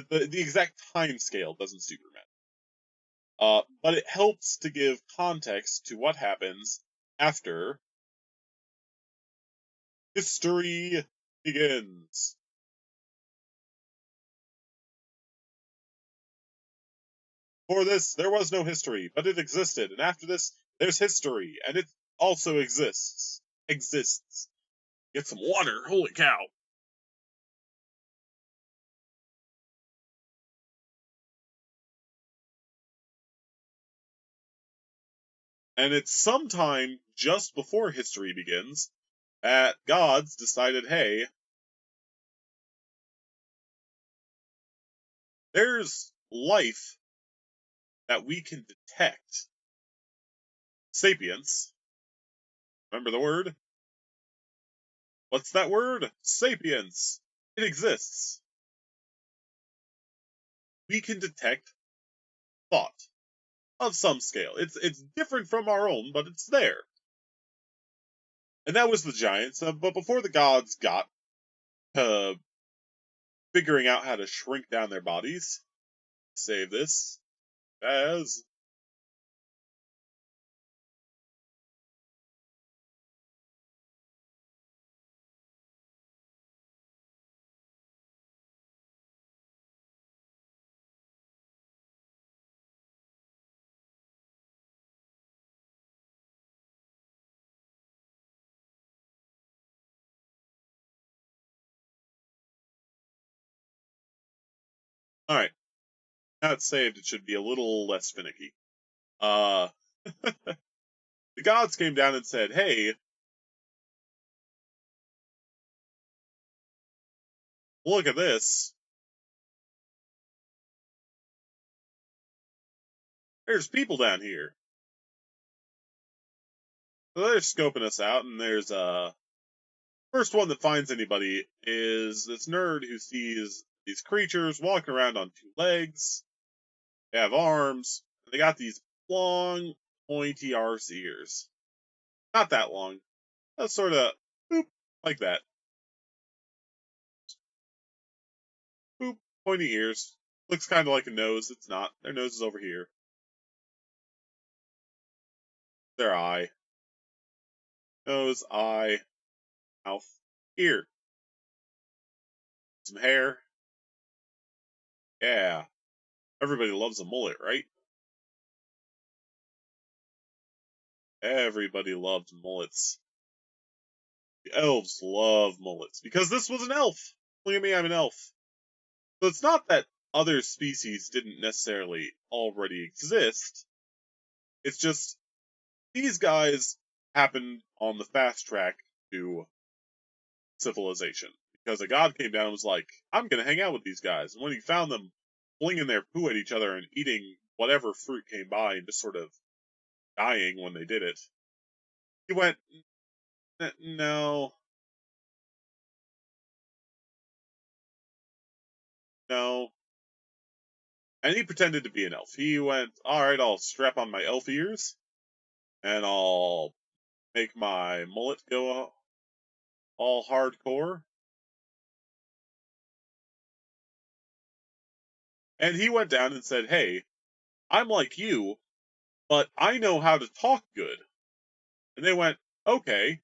The exact time scale doesn't super matter. But it helps to give context to what happens after history begins. For this, there was no history, but it existed, and after this, there's history, and it also exists. Exists. Get some water, holy cow. And it's sometime just before history begins that gods decided, hey, there's life that we can detect. Sapience. Remember the word? What's that word? Sapience. It exists. We can detect thought of some scale. It's different from our own, but it's there. And that was the giants. But before the gods got to figuring out how to shrink down their bodies, save this as all right. Now it's saved. It should be a little less finicky. Uh, the gods came down and said, "Hey, look at this. There's people down here." So they're scoping us out, and there's first one that finds anybody is this nerd who sees these creatures walking around on two legs. They have arms. They got these long, pointy arse ears. Not that long. That's sort of boop like that. Boop, pointy ears. Looks kind of like a nose. It's not. Their nose is over here. Their eye. Nose, eye, mouth, ear. Some hair. Yeah. Everybody loves a mullet, right? Everybody loves mullets. The elves love mullets because this was an elf. Look at me, I'm an elf. So it's not that other species didn't necessarily already exist. It's just these guys happened on the fast track to civilization because a god came down and was like, I'm going to hang out with these guys. And when he found them flinging their poo at each other and eating whatever fruit came by and just sort of dying when they did it, he went, no, no. And he pretended to be an elf. He went, all right, I'll strap on my elf ears and I'll make my mullet go all hardcore. And he went down and said, hey, I'm like you, but I know how to talk good. And they went, okay,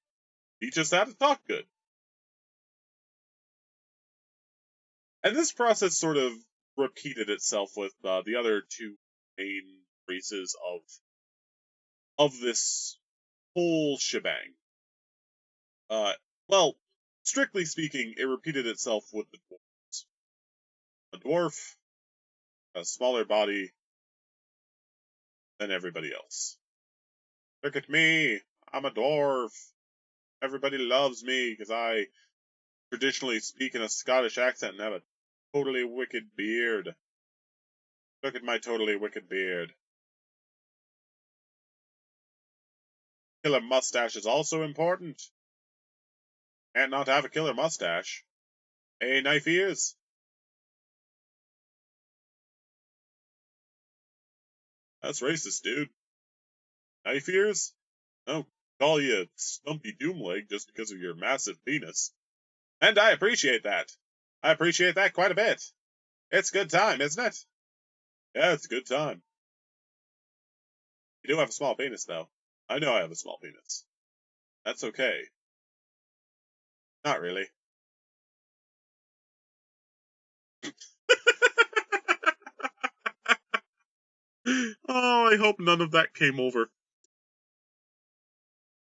teach us how to talk good. And this process sort of repeated itself with the other two main races of this whole shebang. Uh, well, strictly speaking, it repeated itself with the dwarves. A dwarf, a smaller body than everybody else. Look at me, I'm a dwarf. Everybody loves me because I traditionally speak in a Scottish accent and have a totally wicked beard. Look at my totally wicked beard. Killer mustache is also important. Can't not have a killer mustache. Hey, knife ears. That's racist, dude. Knife ears? I'll call you Stumpy Doomleg just because of your massive penis. And I appreciate that. I appreciate that quite a bit. It's a good time, isn't it? Yeah, it's a good time. You do have a small penis, though. I know I have a small penis. That's okay. Not really. Oh, I hope none of that came over.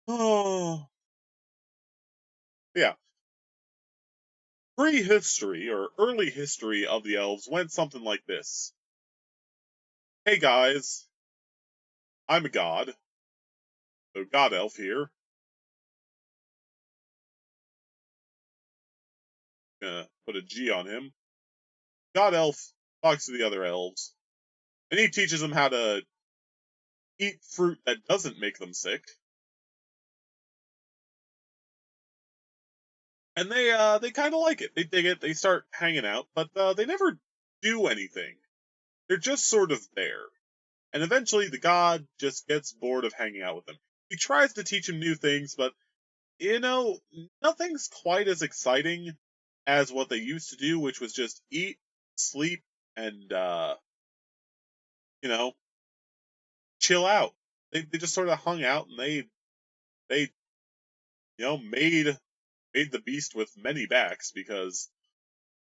Oh. Yeah. Prehistory, or early history of the elves, went something like this. Hey guys, I'm a god. So God Elf here. Gonna put a G on him. God Elf talks to the other elves, and he teaches them how to eat fruit that doesn't make them sick. And they kind of like it. They dig it. They start hanging out, but they never do anything. They're just sort of there. And eventually, the god just gets bored of hanging out with them. He tries to teach him new things, but nothing's quite as exciting as what they used to do, which was just eat, sleep, and you know, chill out. They just sort of hung out and they made the beast with many backs because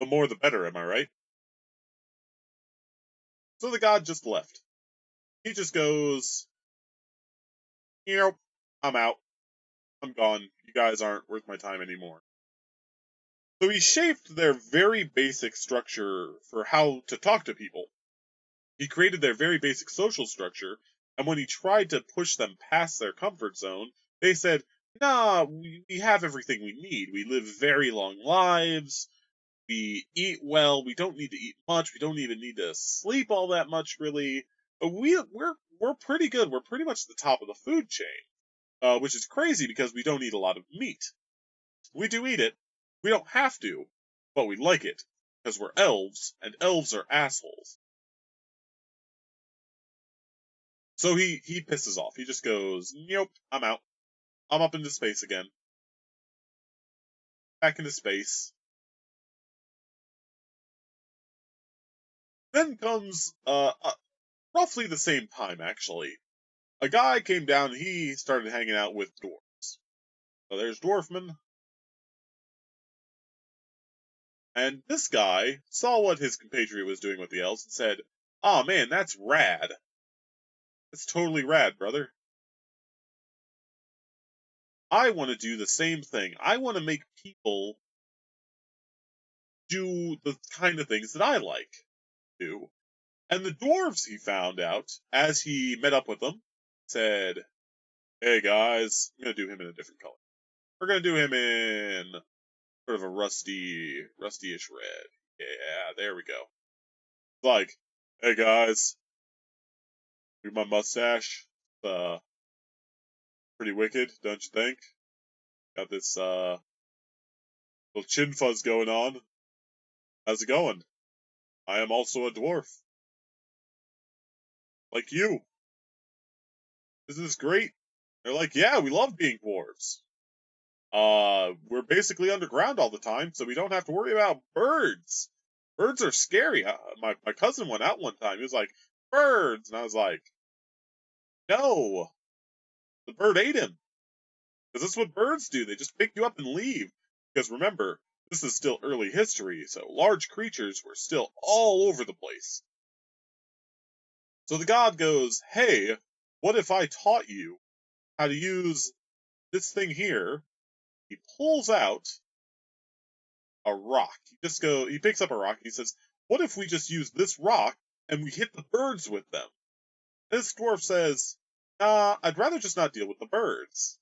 the more the better, am I right? So the god just left. He just goes, I'm out. I'm gone. You guys aren't worth my time anymore. So he shaped their very basic structure for how to talk to people. He created their very basic social structure, and when he tried to push them past their comfort zone, they said, nah, we have everything we need. We live very long lives. We eat well. We don't need to eat much. We don't even need to sleep all that much, really. But we're pretty good. We're pretty much the top of the food chain, which is crazy because we don't eat a lot of meat. We do eat it. We don't have to, but we like it because we're elves, and elves are assholes. So he pisses off. He just goes, nope, I'm out. I'm up into space again. Back into space. Then comes roughly the same time, actually. A guy came down and he started hanging out with dwarves. So there's Dwarfman. And this guy saw what his compatriot was doing with the elves and said, "Oh man, that's rad. That's totally rad, brother. I want to do the same thing. I want to make people do the kind of things that I like to do." And the dwarves, he found out, as he met up with them, said, "Hey guys, I'm going to do him in a different color. We're going to do him in sort of a rusty-ish red. Yeah, there we go." Like, "Hey guys, do my mustache. Pretty wicked, don't you think? Got this, little chin fuzz going on. How's it going? I am also a dwarf. Like you. Isn't this great?" They're like, "Yeah, we love being dwarves. We're basically underground all the time, so we don't have to worry about birds. Birds are scary." My cousin went out one time. He was like, "Birds," and I was like, "No, the bird ate him." Because that's what birds do. They just pick you up and leave. Because remember, this is still early history, so large creatures were still all over the place. So the god goes, "Hey, what if I taught you how to use this thing here?" He pulls out a rock. He picks up a rock and he says, "What if we just use this rock and we hit the birds with them?" This dwarf says, "Nah, I'd rather just not deal with the birds."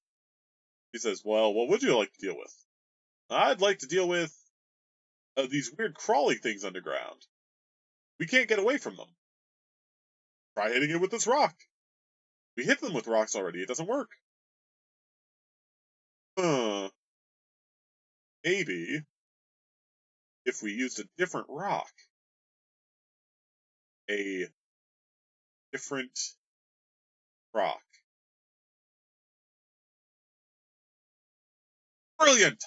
He says, "Well, what would you like to deal with?" I'd like to deal with these weird crawling things underground. We can't get away from them. Try hitting it with this rock. We hit them with rocks already. It doesn't work. Huh. Maybe if we used a different rock, a different rock. Brilliant!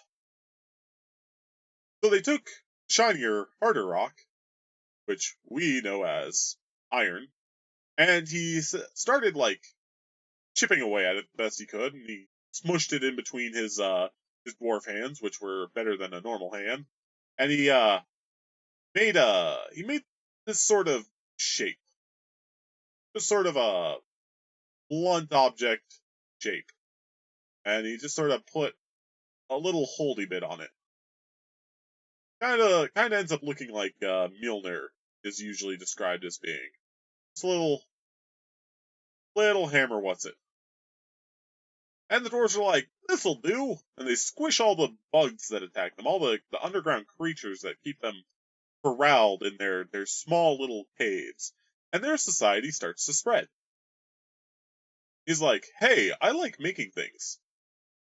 So they took shinier, harder rock, which we know as iron, and he started, like, chipping away at it the best he could, and he smushed it in between his dwarf hands, which were better than a normal hand, and he made this sort of shape, this sort of a blunt object shape, and he just sort of put a little holdy bit on it. Kind of ends up looking like Mjolnir is usually described as being. It's a little hammer. What's it? And the dwarves are like, this'll do, and they squish all the bugs that attack them, all the underground creatures that keep them corralled in their small little caves, and their society starts to spread. He's like, hey, I like making things.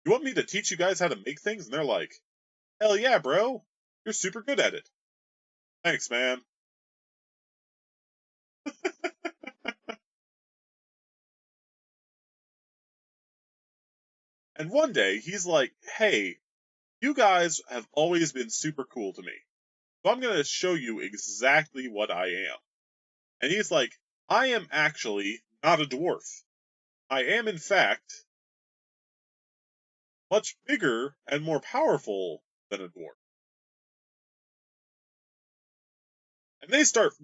You want me to teach you guys how to make things? And they're like, hell yeah, bro. You're super good at it. Thanks, man. And one day, he's like, hey, you guys have always been super cool to me. So I'm going to show you exactly what I am. And he's like, I am actually not a dwarf. I am, in fact, much bigger and more powerful than a dwarf. And they start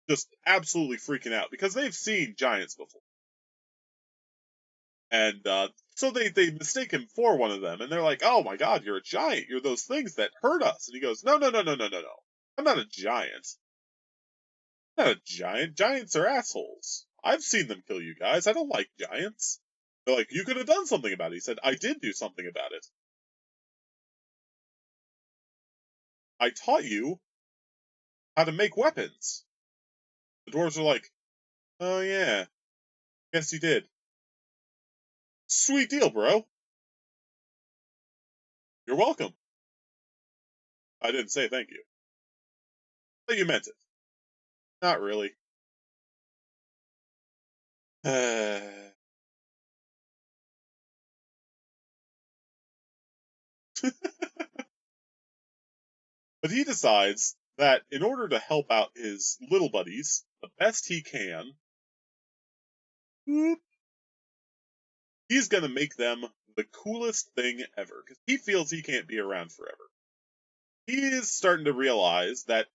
just absolutely freaking out because they've seen giants before. And so they mistake him for one of them, and they're like, oh my god, you're a giant. You're those things that hurt us. And he goes, no, no, no, no, no, no, no. I'm not a giant. I'm not a giant. Giants are assholes. I've seen them kill you guys. I don't like giants. They're like, you could have done something about it. He said, I did do something about it. I taught you how to make weapons. The dwarves are like, oh yeah, guess you did. Sweet deal, bro. You're welcome. I didn't say thank you. But you meant it. Not really. But he decides that in order to help out his little buddies the best he can, he's going to make them the coolest thing ever because he feels he can't be around forever. He is starting to realize that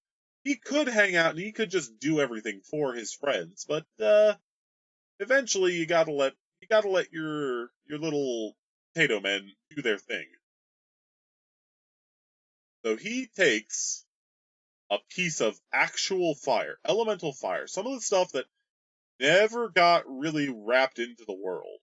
he could hang out and he could just do everything for his friends, but eventually you gotta let your little potato men do their thing. So he takes a piece of actual fire, elemental fire, some of the stuff that never got really wrapped into the world.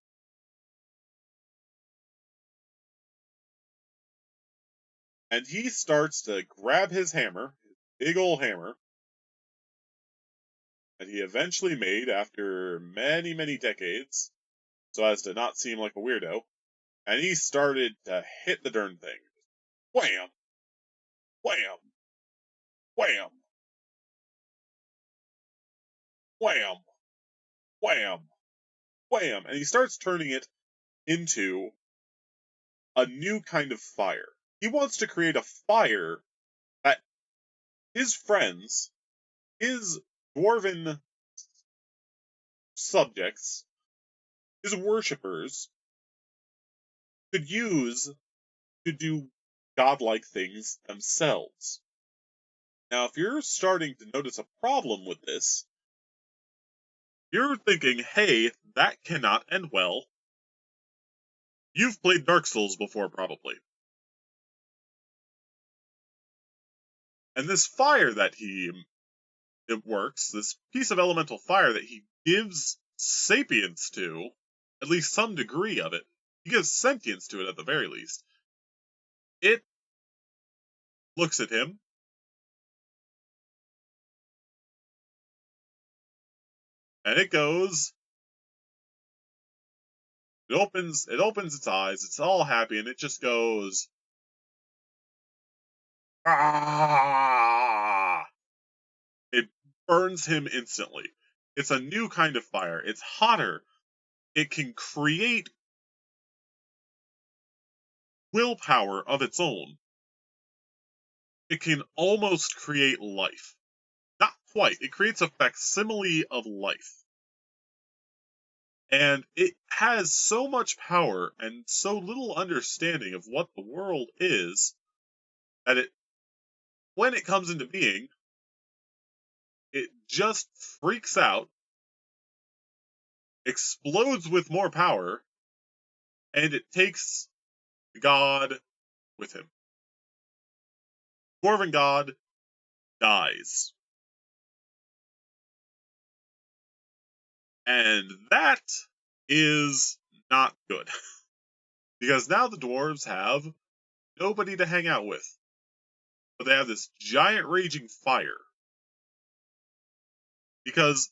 And he starts to grab his hammer, his big old hammer, that he eventually made after many, many decades, so as to not seem like a weirdo, and he started to hit the darn thing. Wham! Wham! Wham! Wham! Wham! Wham! And he starts turning it into a new kind of fire. He wants to create a fire that his friends, his dwarven subjects, his worshippers, could use to do godlike things themselves. Now, if you're starting to notice a problem with this, you're thinking, hey, that cannot end well. You've played Dark Souls before, probably. And this fire that it works, this piece of elemental fire that he gives sapience to, at least some degree of it, he gives sentience to it at the very least, it looks at him, and it goes. It opens its eyes. It's all happy, and it just goes. Ah! It burns him instantly. It's a new kind of fire. It's hotter. It can create willpower of its own. It can almost create life. Not quite. It creates a facsimile of life. And it has so much power and so little understanding of what the world is that when it comes into being, it just freaks out, explodes with more power, and it takes God with him. Dwarven God dies. And that is not good. Because now the dwarves have nobody to hang out with. But they have this giant raging fire. Because,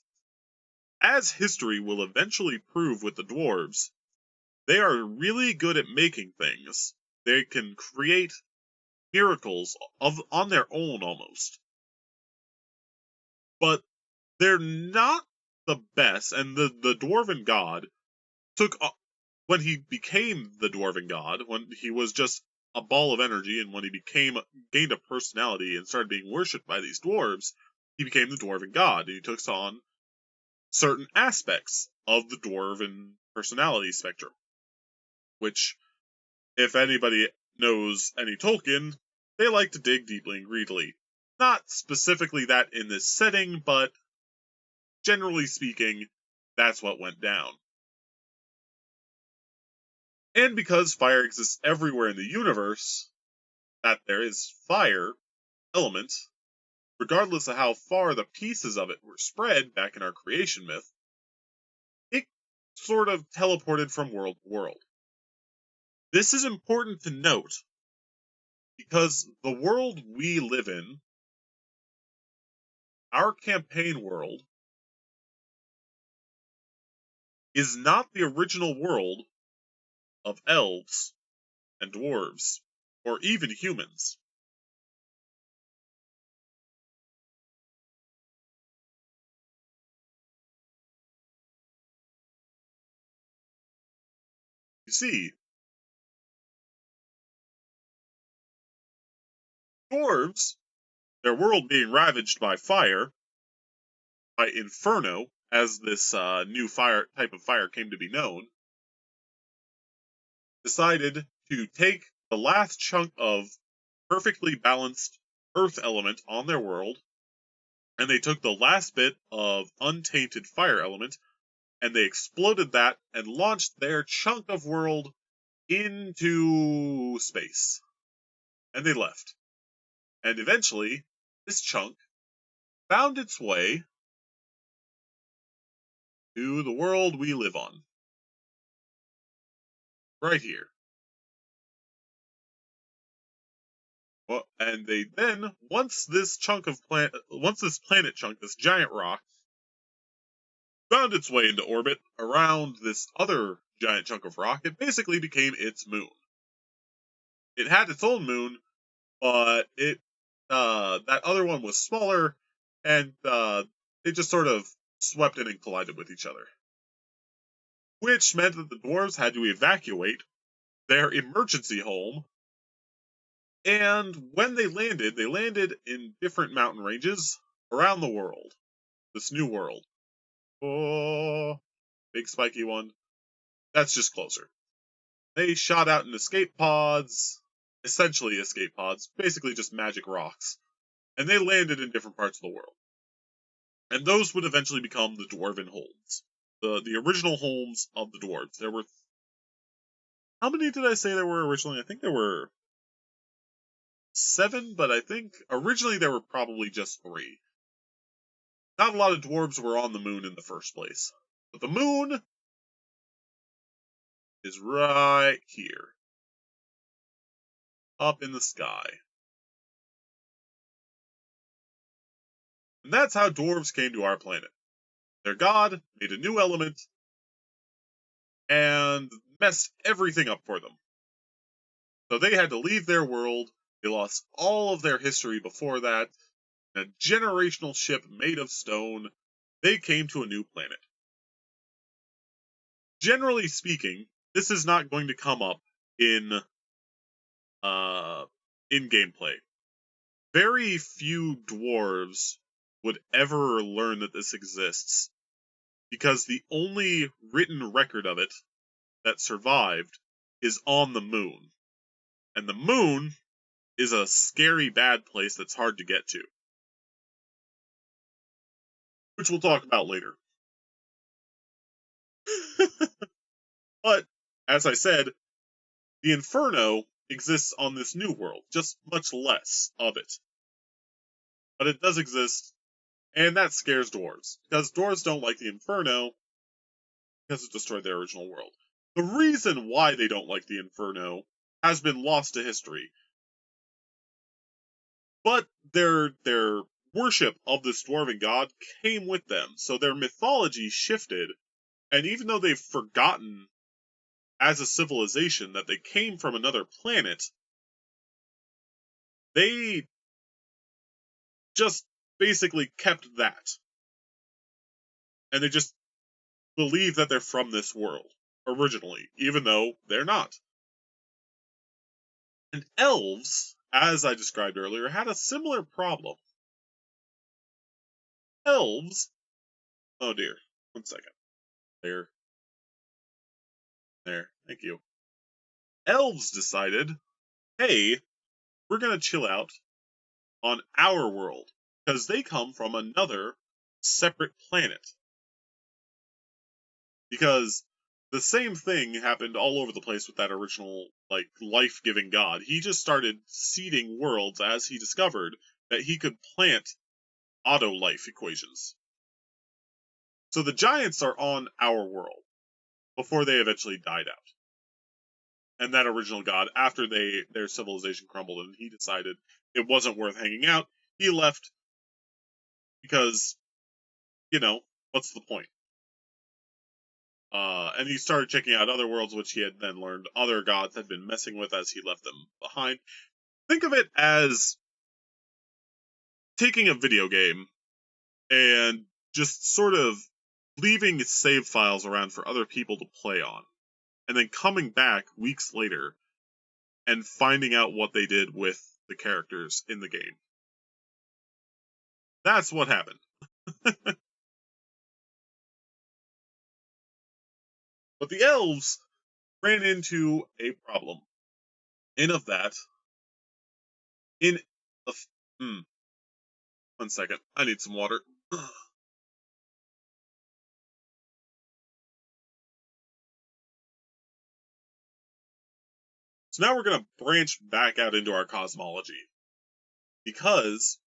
as history will eventually prove with the dwarves, they are really good at making things. They can create miracles on their own almost. But they're not the best, and the dwarven god took when he became the dwarven god, when he was just a ball of energy, and when he gained a personality and started being worshipped by these dwarves, he became the dwarven god, and he took on certain aspects of the dwarven personality spectrum, which, if anybody knows any Tolkien, they like to dig deeply and greedily. Not specifically that in this setting, but generally speaking, that's what went down. And because fire exists everywhere in the universe, that there is fire element, regardless of how far the pieces of it were spread back in our creation myth, it sort of teleported from world to world. This is important to note because the world we live in, our campaign world, is not the original world of elves and dwarves, or even humans. You see, dwarves, their world being ravaged by fire, by inferno, as this new fire type of fire came to be known, decided to take the last chunk of perfectly balanced earth element on their world, and they took the last bit of untainted fire element, and they exploded that and launched their chunk of world into space. And they left. And eventually, this chunk found its way to the world we live on. Right here. Well, and they then, once this planet chunk, this giant rock, found its way into orbit around this other giant chunk of rock, it basically became its moon. It had its own moon, but that other one was smaller, and they just sort of swept in and collided with each other. Which meant that the dwarves had to evacuate their emergency home. And when they landed in different mountain ranges around the world. This new world. Oh, big spiky one. That's just closer. They shot out in escape pods, essentially escape pods, basically just magic rocks. And they landed in different parts of the world. And those would eventually become the dwarven homes. The original homes of the dwarves. There were... How many did I say there were originally? I think there were 7, but I think originally there were probably just 3. Not a lot of dwarves were on the moon in the first place. But the moon is right here. Up in the sky. And that's how dwarves came to our planet. Their god made a new element and messed everything up for them. So they had to leave their world. They lost all of their history before that. A generational ship made of stone. They came to a new planet. Generally speaking, this is not going to come up uh in gameplay. Very few dwarves would ever learn that this exists, because the only written record of it that survived is on the moon. And the moon is a scary bad place that's hard to get to, which we'll talk about later. But, as I said, the Inferno exists on this new world, just much less of it. But it does exist, and that scares dwarves, because dwarves don't like the Inferno because it destroyed their original world. The reason why they don't like the Inferno has been lost to history, but their worship of this dwarven god came with them, so their mythology shifted, and even though they've forgotten as a civilization that they came from another planet, they just basically kept that. And they just believe that they're from this world, originally, even though they're not. And elves, as I described earlier, had a similar problem. Elves, oh dear, 1 second. There, thank you. Elves decided, hey, we're gonna chill out on our world, because they come from another separate planet. Because the same thing happened all over the place with that original, like, life-giving god. He just started seeding worlds as he discovered that he could plant auto-life equations. So the giants are on our world before they eventually died out. And that original god, after their civilization crumbled and he decided it wasn't worth hanging out, he left because, what's the point? And he started checking out other worlds, which he had then learned other gods had been messing with as he left them behind. Think of it as taking a video game and just sort of leaving save files around for other people to play on, and then coming back weeks later and finding out what they did with the characters in the game. That's what happened. But the elves ran into a problem. In of that, in the 1 second, I need some water. So now we're going to branch back out into our cosmology. Because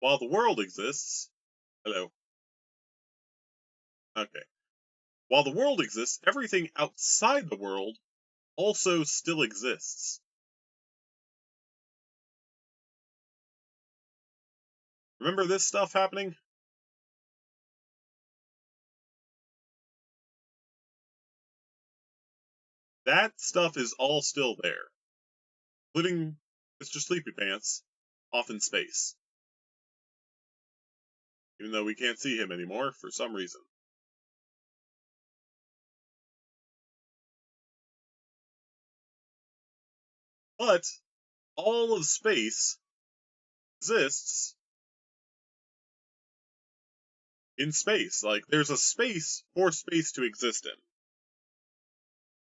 while the world exists... Hello. Okay. While the world exists, everything outside the world also still exists. Remember this stuff happening? That stuff is all still there, including Mr. Sleepy Pants off in space. Even though we can't see him anymore for some reason. But all of space exists in space. Like, there's a space for space to exist in.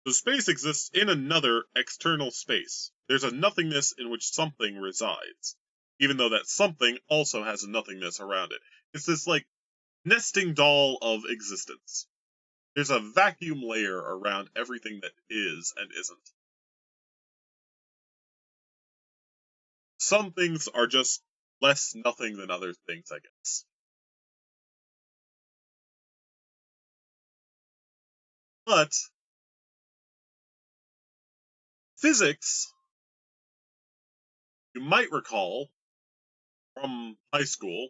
So space exists in another external space. There's a nothingness in which something resides, even though that something also has a nothingness around it. It's this, like, nesting doll of existence. There's a vacuum layer around everything that is and isn't. Some things are just less nothing than other things, I guess. But physics, you might recall, from high school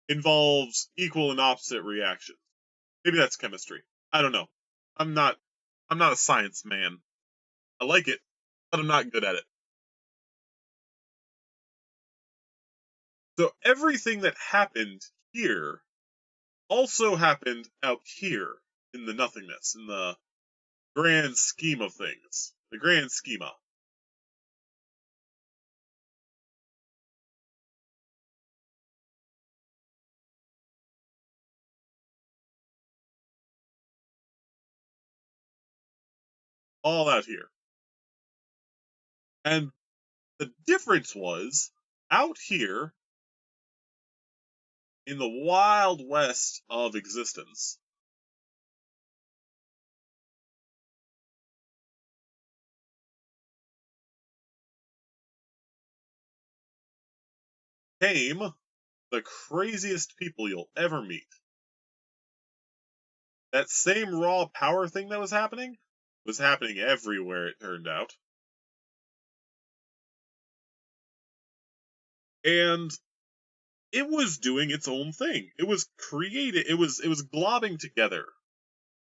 involves equal and opposite reactions. Maybe that's chemistry. I don't know. I'm not I'm not a science man. I like it, but I'm not good at it. So everything that happened here also happened out here in the nothingness, in the grand scheme of things. The grand schema. All out here. And the difference was, out here, in the wild west of existence, came the craziest people you'll ever meet. That same raw power thing that was happening everywhere, it turned out. And it was doing its own thing. It was it was globbing together.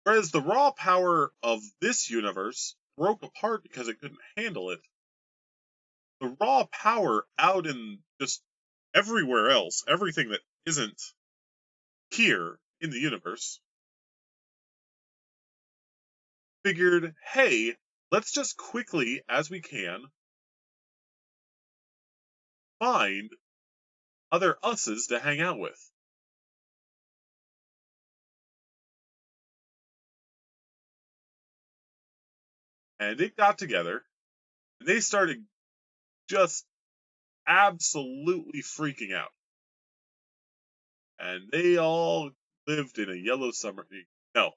Whereas the raw power of this universe broke apart because it couldn't handle it. The raw power out in just everywhere else, everything that isn't here in the universe, figured, hey, let's just quickly, as we can, find other us's to hang out with. And it got together, and they started just absolutely freaking out. And they all lived in a yellow summer. No,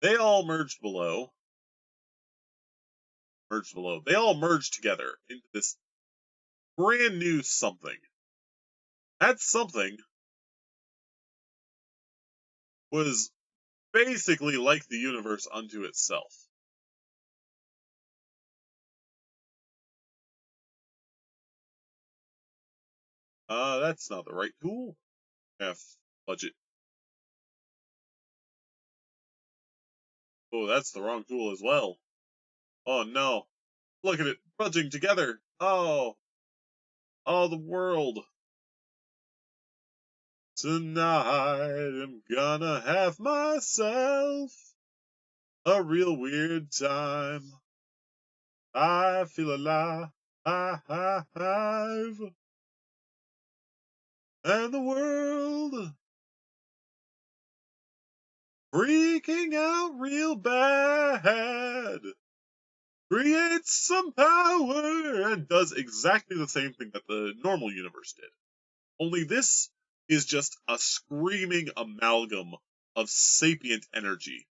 they all merged below. They all merged together into this brand new something. That something was basically like the universe unto itself. That's not the right tool. F budget. Oh, that's the wrong tool as well. Oh no. Look at it budging together. Oh, the world. Tonight I'm gonna have myself a real weird time. I feel alive. And the world freaking out real bad. Creates some power and does exactly the same thing that the normal universe did. Only this is just a screaming amalgam of sapient energy.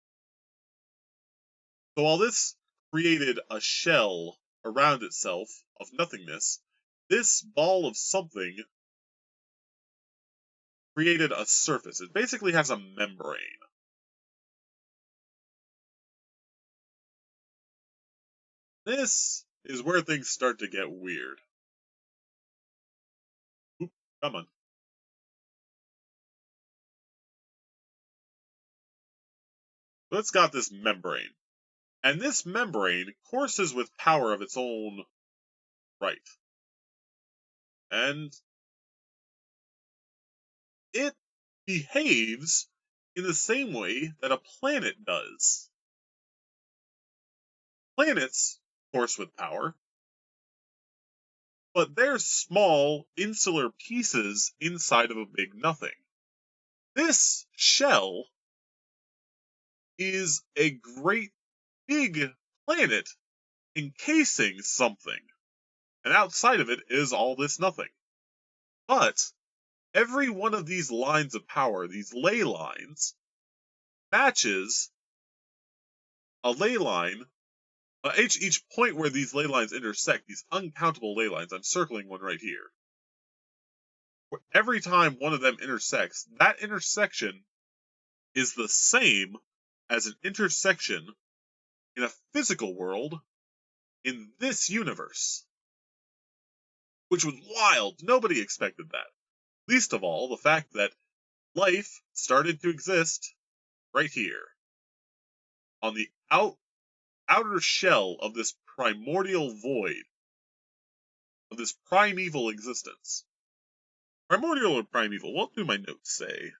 So while this created a shell around itself of nothingness, this ball of something created a surface. It basically has a membrane. This is where things start to get weird. Oop, come on. So it's got this membrane. And this membrane courses with power of its own right. And it behaves in the same way that a planet does. Planets course with power, but they're small, insular pieces inside of a big nothing. This shell is a great big planet encasing something, and outside of it is all this nothing. But every one of these lines of power, these ley lines, matches a ley line. Each point where these ley lines intersect, these uncountable ley lines, I'm circling one right here. Every time one of them intersects, that intersection is the same as an intersection in a physical world in this universe. Which was wild. Nobody expected that. Least of all, the fact that life started to exist right here, on the outer shell of this primordial void, of this primeval existence. Primordial or primeval? What do my notes say?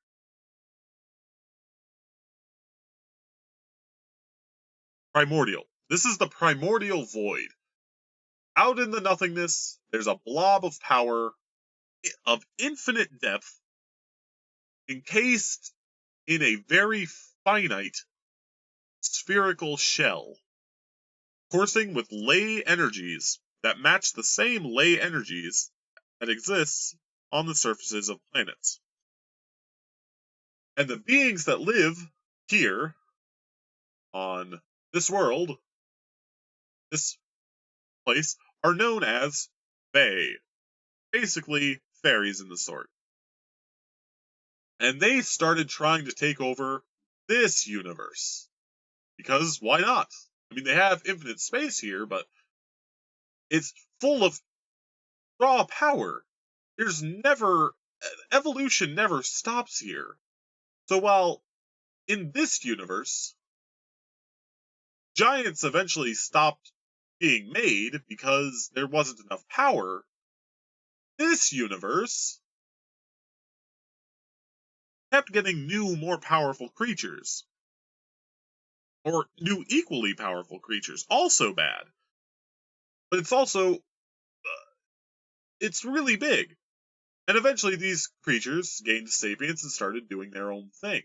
Primordial. This is the primordial void. Out in the nothingness, there's a blob of power of infinite depth, encased in a very finite spherical shell, coursing with ley energies that match the same ley energies that exists on the surfaces of planets. And the beings that live here on this world, this place, are known as Fae. Basically, fairies in the sort. And they started trying to take over this universe. Because why not? I mean, they have infinite space here, but it's full of raw power. There's never, evolution never stops here. So while in this universe, giants eventually stopped being made because there wasn't enough power, this universe kept getting new, more powerful creatures. Or new, equally powerful creatures. Also bad. But it's also, it's really big. And eventually these creatures gained sapience and started doing their own thing.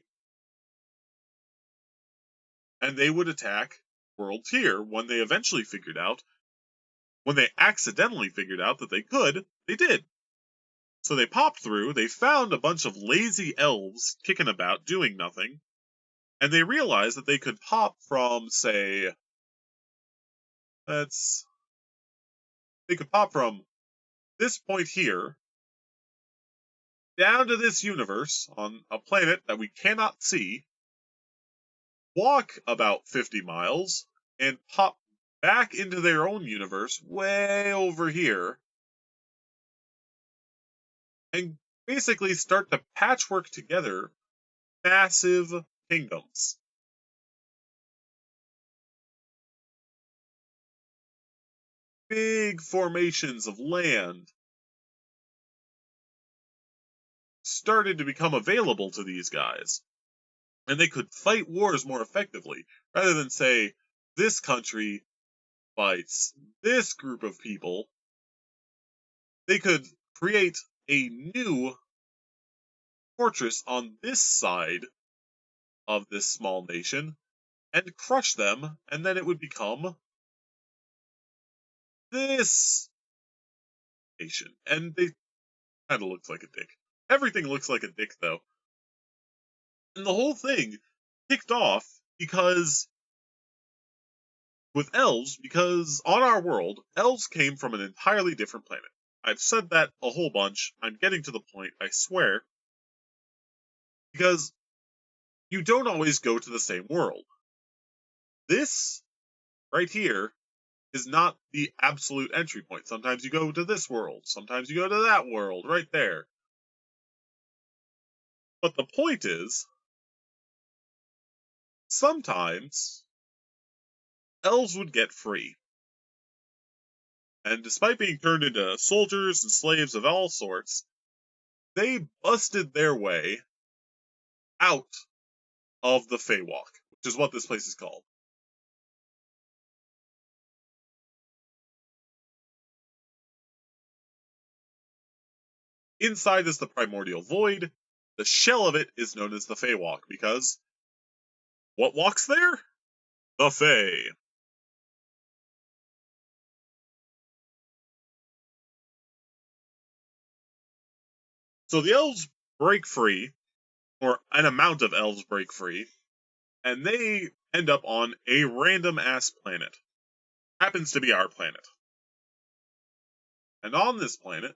And they would attack worlds here when they eventually figured out, when they accidentally figured out that they could, they did. So they popped through, they found a bunch of lazy elves kicking about doing nothing, and they realized that they could pop from, say, they could pop from this point here down to this universe on a planet that we cannot see, walk about 50 miles, and pop back into their own universe way over here, and basically start to patchwork together massive kingdoms. Big formations of land started to become available to these guys. And they could fight wars more effectively, rather than say, this country fights this group of people. They could create a new fortress on this side of this small nation and crush them, and then it would become this nation. And they kind of looks like a dick. Everything looks like a dick, though. And the whole thing kicked off because with elves, because on our world, elves came from an entirely different planet. I've said that a whole bunch. I'm getting to the point, I swear. Because you don't always go to the same world. This, right here, is not the absolute entry point. Sometimes you go to this world. Sometimes you go to that world, right there. But the point is, sometimes elves would get free. And despite being turned into soldiers and slaves of all sorts, they busted their way out of the Feywalk, which is what this place is called. Inside is the primordial void. The shell of it is known as the Feywalk, because what walks there? The Fey. So the elves break free, or an amount of elves break free, and they end up on a random ass planet. Happens to be our planet. And on this planet,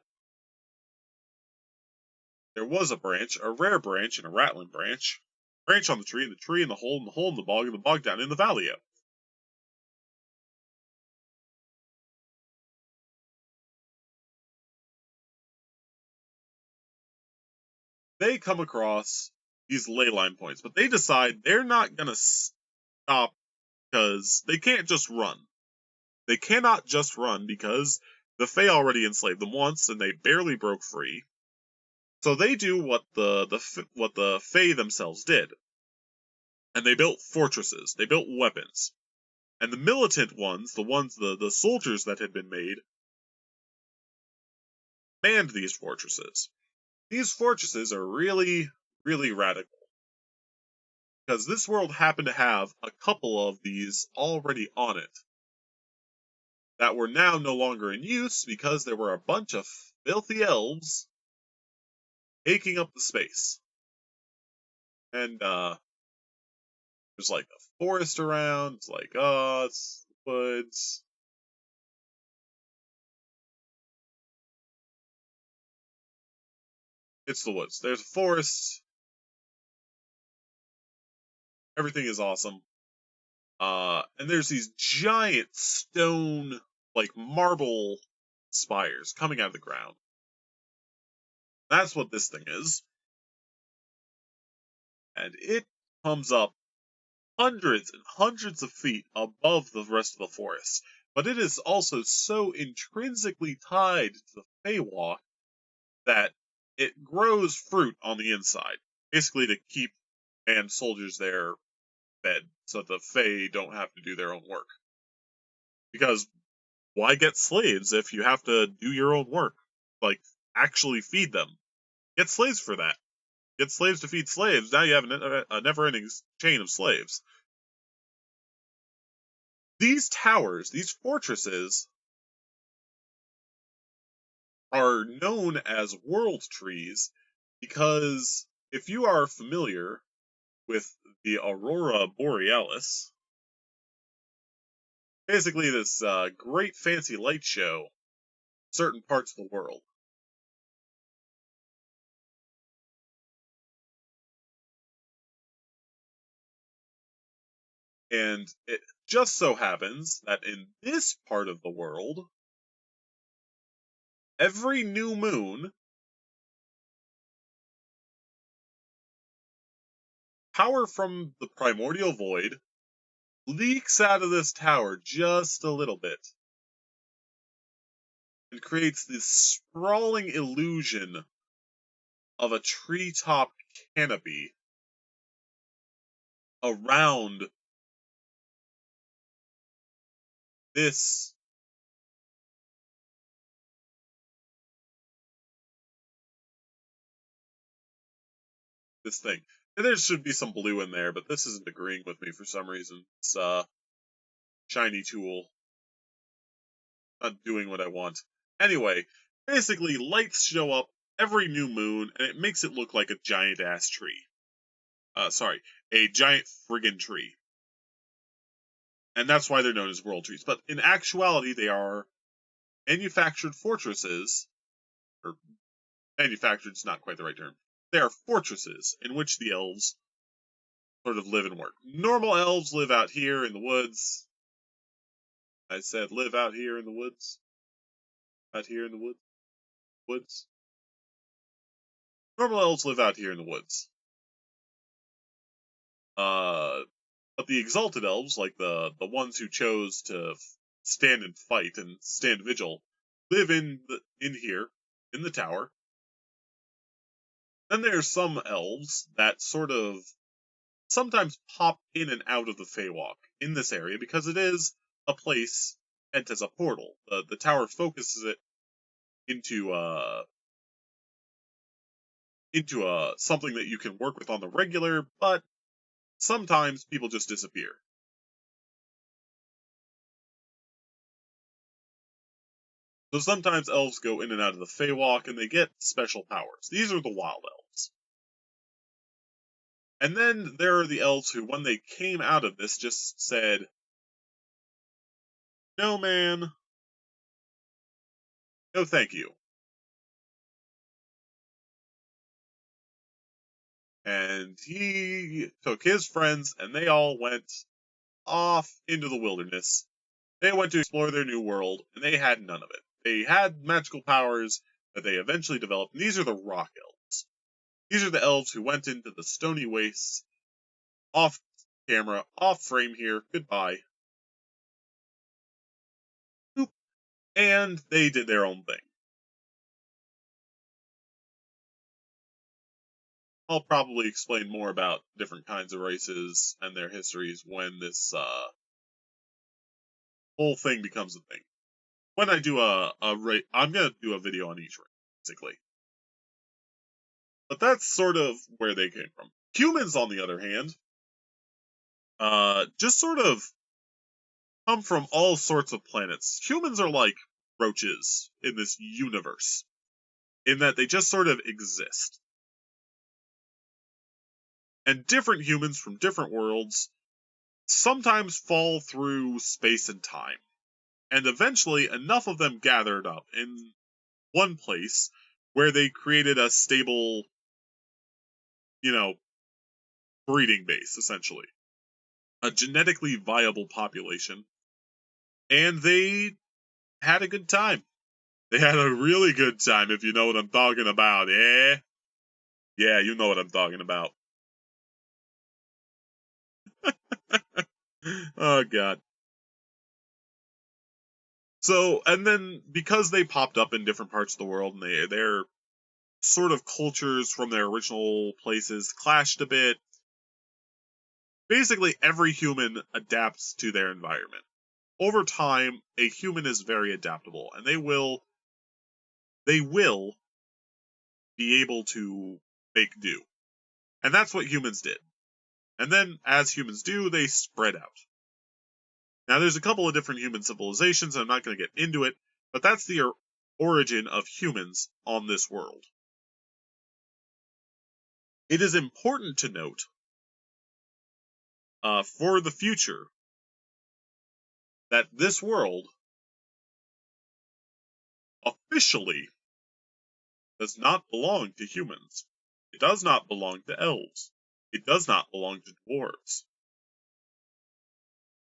there was a branch, a rare branch and a rattling branch, branch on the tree, and the tree in the hole in the bog, and the bog down in the valley. They come across these ley line points, but they decide they're not going to stop because they can't just run. They cannot just run because the Fae already enslaved them once and they barely broke free. So they do what the Fae themselves did, and they built fortresses. They built weapons, and the militant ones, the soldiers that had been made, manned these fortresses. These fortresses are really, really radical because this world happened to have a couple of these already on it that were now no longer in use because there were a bunch of filthy elves taking up the space. And there's like a forest around. It's like, oh, it's woods. It's the woods. There's a forest. Everything is awesome. And there's these giant stone, like marble spires coming out of the ground. That's what this thing is. And it comes up hundreds and hundreds of feet above the rest of the forest. But it is also so intrinsically tied to the Feywalk that it grows fruit on the inside, basically to keep and soldiers there fed, so that the Fae don't have to do their own work. Because why get slaves if you have to do your own work? Like, actually feed them. Get slaves for that. Get slaves to feed slaves. Now you have a never-ending chain of slaves. These towers, these fortresses, are known as world trees because if you are familiar with the Aurora Borealis, basically this great fancy light show, certain parts of the world. And it just so happens that in this part of the world, every new moon, power from the primordial void leaks out of this tower just a little bit and creates this sprawling illusion of a treetop canopy around this thing. And there should be some blue in there, but this isn't agreeing with me for some reason. It's shiny tool. Not doing what I want. Anyway, basically lights show up every new moon and it makes it look like a giant ass tree. Sorry, a giant friggin' tree. And that's why they're known as world trees. But in actuality, they are manufactured fortresses, or manufactured is not quite the right term. They are fortresses in which the elves sort of live and work. Normal elves live out here in the woods. I said live out here in the woods. Out here in the woods. Normal elves live out here in the woods. But the exalted elves, like the ones who chose to stand and fight and stand vigil, live in here in the tower. Then there's some elves that sort of sometimes pop in and out of the Feywalk in this area because it is a place meant as a portal. The tower focuses it into something that you can work with on the regular, but sometimes people just disappear. So sometimes elves go in and out of the Feywalk and they get special powers. These are the wild elves. And then there are the elves who, when they came out of this, just said, no man, no thank you. and he took his friends, and they all went off into the wilderness. They went to explore their new world, and they had none of it. They had magical powers that they eventually developed, and these are the rock elves. These are the elves who went into the stony wastes, off camera, off frame here, goodbye. Boop. And they did their own thing. I'll probably explain more about different kinds of races and their histories when this whole thing becomes a thing. When I do I'm gonna do a video on each race, basically. But that's sort of where they came from. Humans, on the other hand, just sort of come from all sorts of planets. Humans are like roaches in this universe, in that they just sort of exist. And different humans from different worlds sometimes fall through space and time. And eventually, enough of them gathered up in one place where they created a stable, breeding base, essentially. A genetically viable population. And they had a good time. They had a really good time, if you know what I'm talking about, eh? Yeah, you know what I'm talking about. Oh, God. So, and then, because they popped up in different parts of the world, and their sort of cultures from their original places clashed a bit, basically every human adapts to their environment. Over time, a human is very adaptable, and they will be able to make do. And that's what humans did. And then, as humans do, they spread out. Now, there's a couple of different human civilizations, and I'm not going to get into it, but that's the origin of humans on this world. It is important to note, for the future, that this world officially does not belong to humans. It does not belong to elves. It does not belong to dwarves.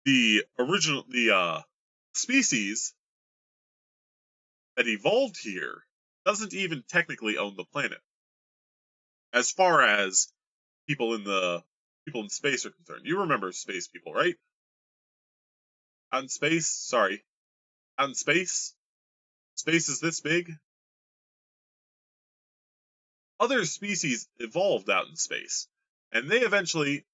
The species that evolved here doesn't even technically own the planet. As far as people in space are concerned. You remember space people, right? Out in space? Sorry. Out in space? Space is this big? Other species evolved out in space. And they eventually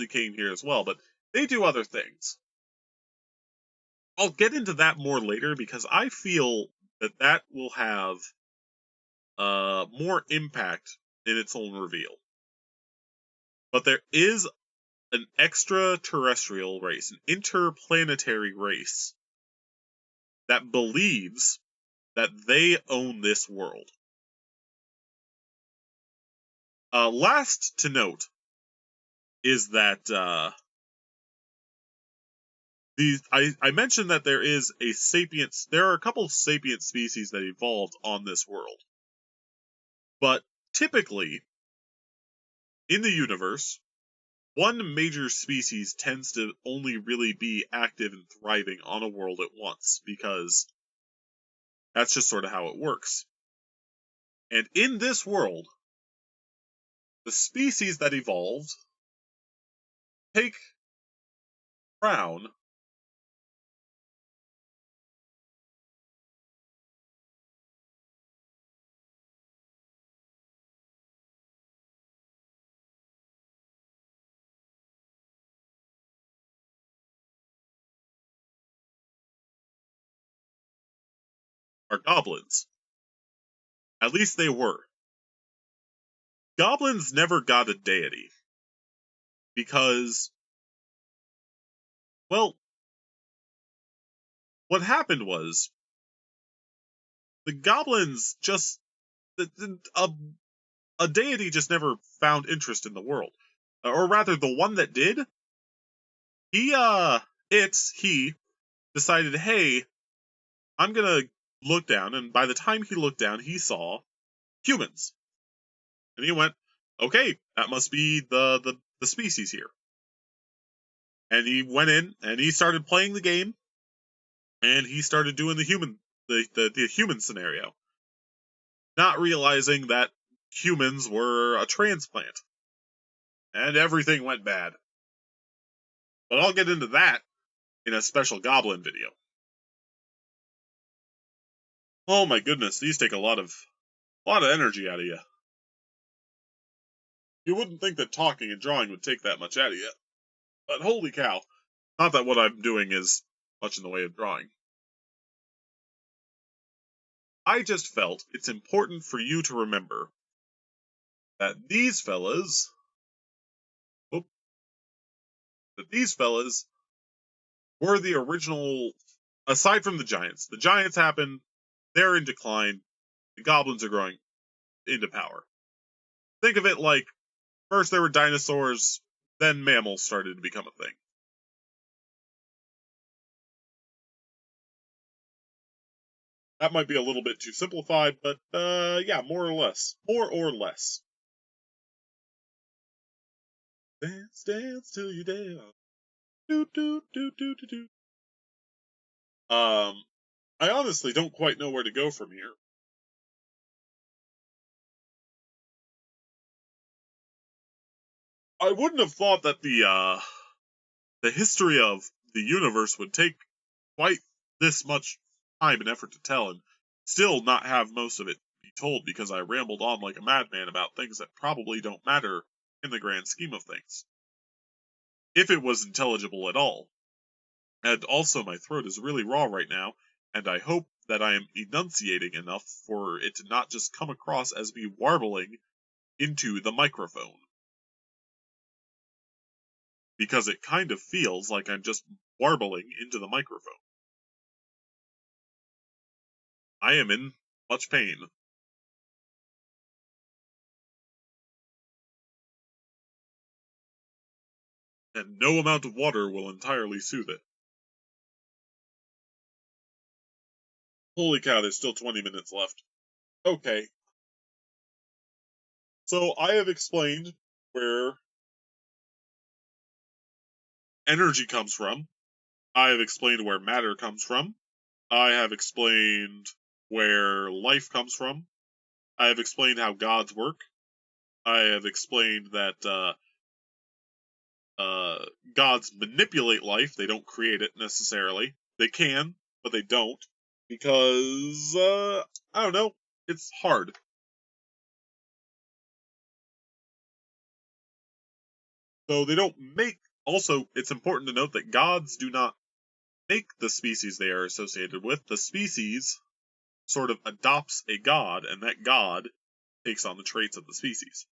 came here as well, but they do other things. I'll get into that more later because I feel that will have more impact in its own reveal. But there is an extraterrestrial race, an interplanetary race, that believes that they own this world. Last to note is that I mentioned that there are a couple of sapient species that evolved on this world. But typically, in the universe, one major species tends to only really be active and thriving on a world at once, because that's just sort of how it works. And in this world, the species that evolved take crown are goblins. At least they were. Goblins never got a deity. Because, well, what happened was, the goblins just, a deity just never found interest in the world. Or rather, the one that did, he decided, hey, I'm gonna look down, and by the time he looked down, he saw humans. And he went, okay, that must be the species here. And he went in and he started playing the game, and he started doing the human scenario, not realizing that humans were a transplant. And everything went bad. But I'll get into that in a special Goblin video. Oh my goodness, these take a lot of energy out of you. You wouldn't think that talking and drawing would take that much out of you. But holy cow. Not that what I'm doing is much in the way of drawing. I just felt it's important for you to remember that these fellas were the original, aside from the giants. The giants happened, they're in decline, the goblins are growing into power. Think of it like, first there were dinosaurs, then mammals started to become a thing. That might be a little bit too simplified, but yeah, more or less. More or less. Dance, dance till you dance. Do, do, do, do, do, do. I honestly don't quite know where to go from here. I wouldn't have thought that the history of the universe would take quite this much time and effort to tell, and still not have most of it be told, because I rambled on like a madman about things that probably don't matter in the grand scheme of things, if it was intelligible at all. And also my throat is really raw right now, and I hope that I am enunciating enough for it to not just come across as me warbling into the microphone. Because it kind of feels like I'm just warbling into the microphone. I am in much pain. And no amount of water will entirely soothe it. Holy cow, there's still 20 minutes left. Okay. So I have explained where energy comes from. I have explained where matter comes from. I have explained where life comes from. I have explained how gods work. I have explained that gods manipulate life. They don't create it necessarily. They can, but they don't. Because, I don't know, it's hard. So they don't make. Also, it's important to note that gods do not make the species they are associated with. The species sort of adopts a god, and that god takes on the traits of the species.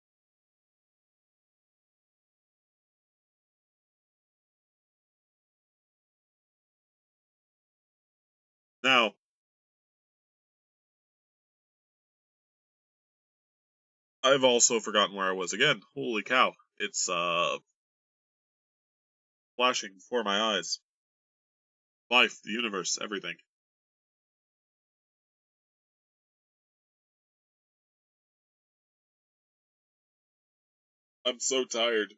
Now, I've also forgotten where I was again. Holy cow. It's, flashing before my eyes. Life, the universe, everything. I'm so tired.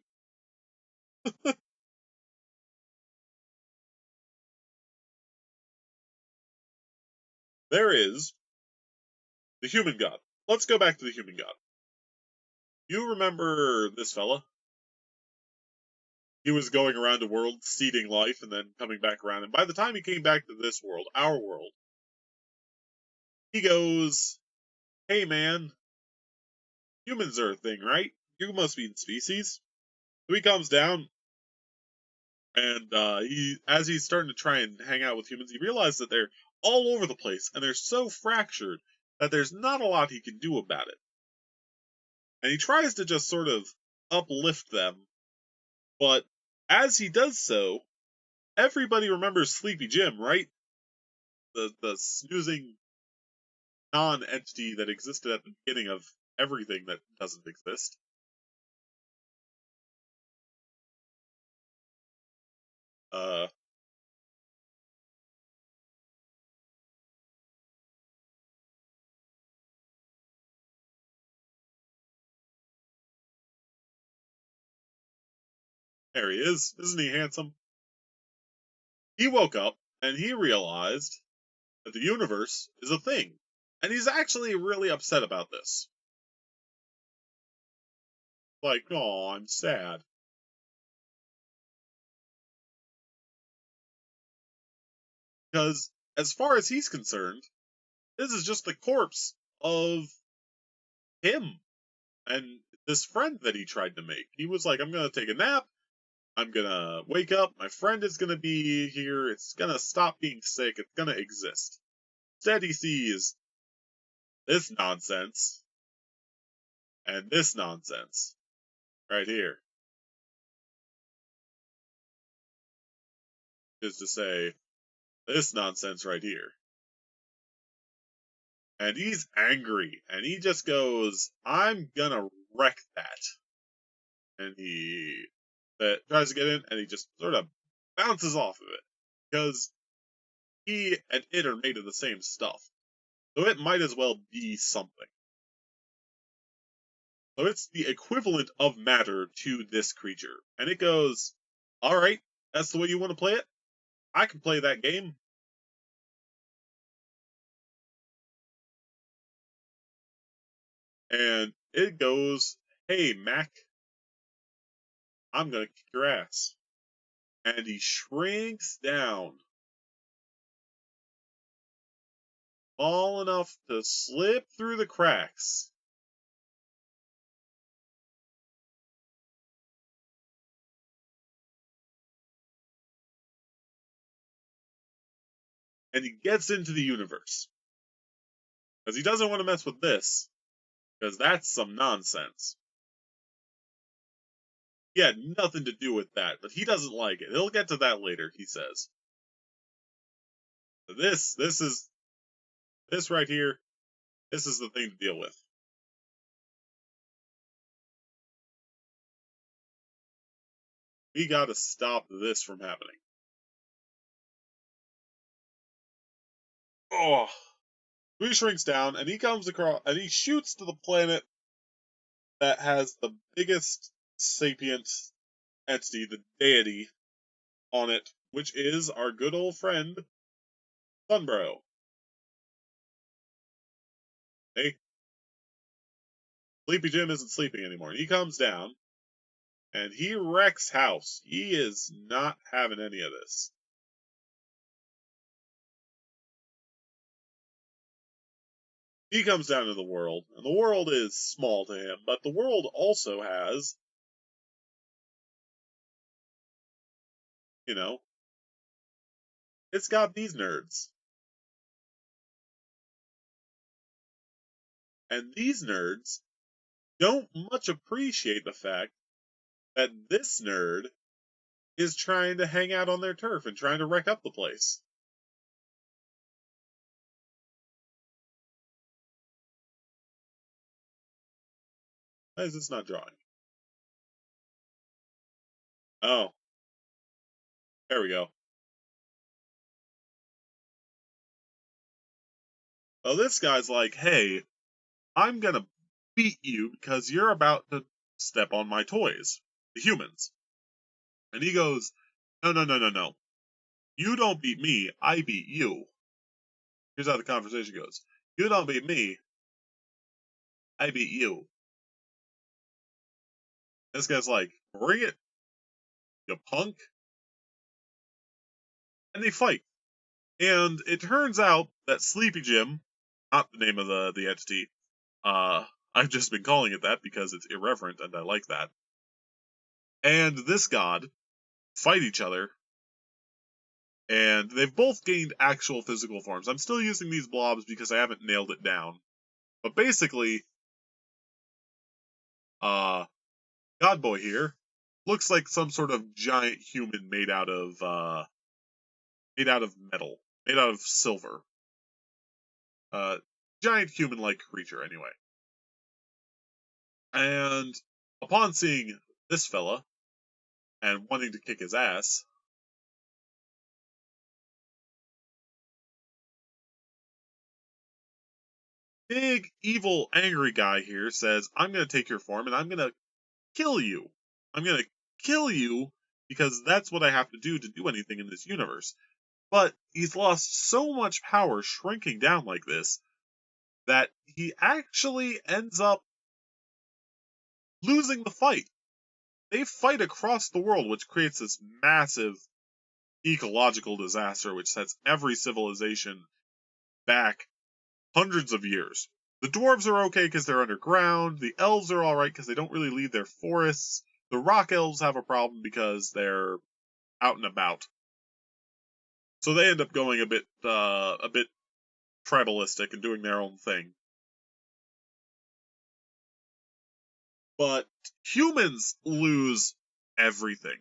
There is the human god. Let's go back to the human god. You remember this fella? He was going around the world, seeding life, and then coming back around. And by the time he came back to this world, our world, he goes, hey man, humans are a thing, right? You must be in species. So he comes down, and as he's starting to try and hang out with humans, he realizes that they're all over the place, and they're so fractured that there's not a lot he can do about it. And he tries to just sort of uplift them, but as he does so, everybody remembers Sleepy Jim, right? The snoozing non-entity that existed at the beginning of everything that doesn't exist. Uh, There he is. Isn't he handsome? He woke up and he realized that the universe is a thing. And he's actually really upset about this. Like, oh, I'm sad. Because, as far as he's concerned, this is just the corpse of him and this friend that he tried to make. He was like, I'm going to take a nap. I'm going to wake up. My friend is going to be here. It's going to stop being sick. It's going to exist. Instead, he sees this nonsense and this nonsense right here. Is to say, this nonsense right here. And he's angry. And he just goes, I'm going to wreck that. And he tries to get in, and he just sort of bounces off of it. Because he and it are made of the same stuff. So it might as well be something. So it's the equivalent of matter to this creature. And it goes, alright, that's the way you want to play it? I can play that game. And it goes, hey, Mac, I'm going to kick your ass. And he shrinks down small enough to slip through the cracks. And he gets into the universe. Because he doesn't want to mess with this. Because that's some nonsense. He had nothing to do with that, but he doesn't like it. He'll get to that later, he says. This right here, this is the thing to deal with. We gotta stop this from happening. Oh, he shrinks down and he comes across and he shoots to the planet that has the biggest sapient entity, the deity, on it, which is our good old friend, Sunbro. Hey, Sleepy Jim isn't sleeping anymore. He comes down and he wrecks house. He is not having any of this. He comes down to the world, and the world is small to him, but the world also has, you know, it's got these nerds. And these nerds don't much appreciate the fact that this nerd is trying to hang out on their turf and trying to wreck up the place. Why is this not drawing? Oh, there we go. So this guy's like, hey, I'm gonna beat you because you're about to step on my toys, the humans. And he goes, no, no, no, no, no. You don't beat me, I beat you. Here's how the conversation goes. You don't beat me, I beat you. This guy's like, bring it, you punk. And they fight. And it turns out that Sleepy Jim, not the name of the entity, I've just been calling it that because it's irreverent and I like that. And this god fight each other. And they've both gained actual physical forms. I'm still using these blobs because I haven't nailed it down. But basically, God Boy here looks like some sort of giant human made out of metal, made out of silver. Giant human-like creature, anyway. And upon seeing this fella and wanting to kick his ass, big evil angry guy here says, "I'm going to take your form and I'm going to kill you. I'm going to kill you because that's what I have to do anything in this universe. But he's lost so much power shrinking down like this that he actually ends up losing the fight. They fight across the world, which creates this massive ecological disaster, which sets every civilization back hundreds of years. The dwarves are okay because they're underground. The elves are alright because they don't really leave their forests. The rock elves have a problem because they're out and about. So they end up going a bit tribalistic and doing their own thing. But humans lose everything.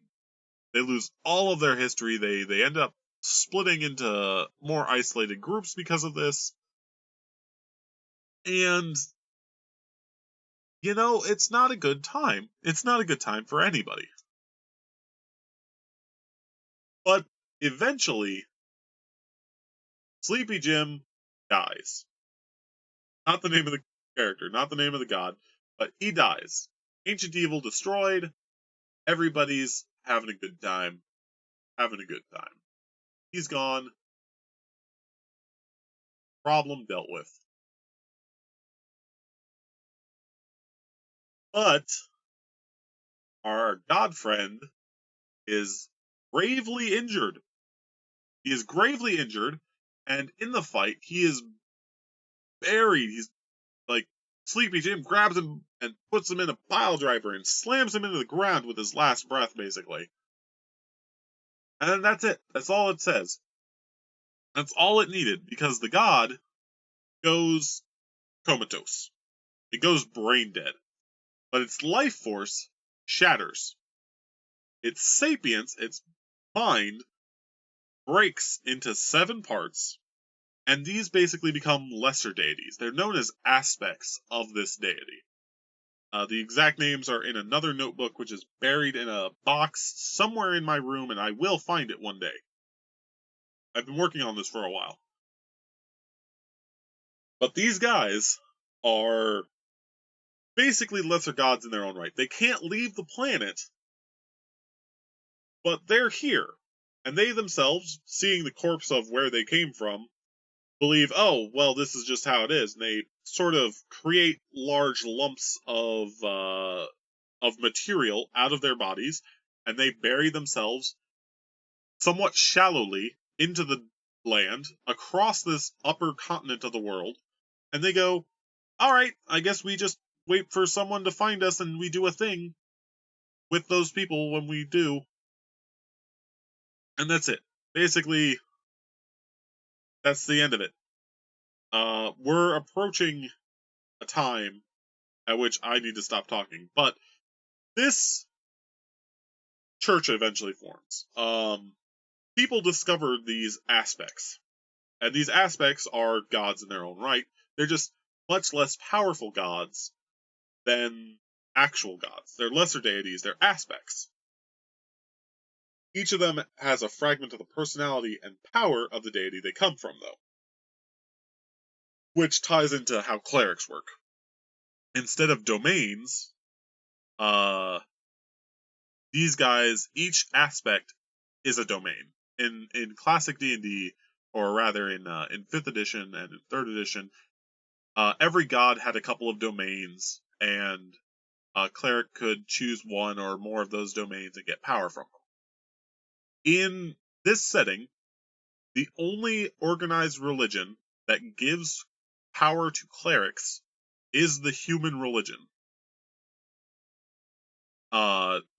They lose all of their history. They end up splitting into more isolated groups because of this. And it's not a good time. It's not a good time for anybody. But eventually, Sleepy Jim dies. Not the name of the character, not the name of the god, but he dies. Ancient Evil destroyed. Everybody's having a good time. Having a good time. He's gone. Problem dealt with. But our god friend is gravely injured. He is gravely injured, and in the fight, he is buried. He's like, Sleepy Jim grabs him and puts him in a pile driver and slams him into the ground with his last breath, basically. And then that's it. That's all it says. That's all it needed, because the god goes comatose. It goes brain dead. But its life force shatters. Its sapience, its mind, breaks into 7 parts, and these basically become lesser deities. They're known as aspects of this deity. The exact names are in another notebook, which is buried in a box somewhere in my room, and I will find it one day. I've been working on this for a while. But these guys are basically lesser gods in their own right. They can't leave the planet, but they're here. And they themselves, seeing the corpse of where they came from, believe, oh, well, this is just how it is. And they sort of create large lumps of material out of their bodies, and they bury themselves somewhat shallowly into the land across this upper continent of the world. And they go, all right, I guess we just wait for someone to find us and we do a thing with those people when we do. And that's it. Basically, that's the end of it. We're approaching a time at which I need to stop talking. But this church eventually forms. People discovered these aspects. And these aspects are gods in their own right. They're just much less powerful gods than actual gods. They're lesser deities, they're aspects. Each of them has a fragment of the personality and power of the deity they come from, though. Which ties into how clerics work. Instead of domains, these guys, each aspect is a domain. In classic D&D, or rather in 5th edition and in 3rd edition, every god had a couple of domains, and a cleric could choose one or more of those domains and get power from them. In this setting, the only organized religion that gives power to clerics is the human religion,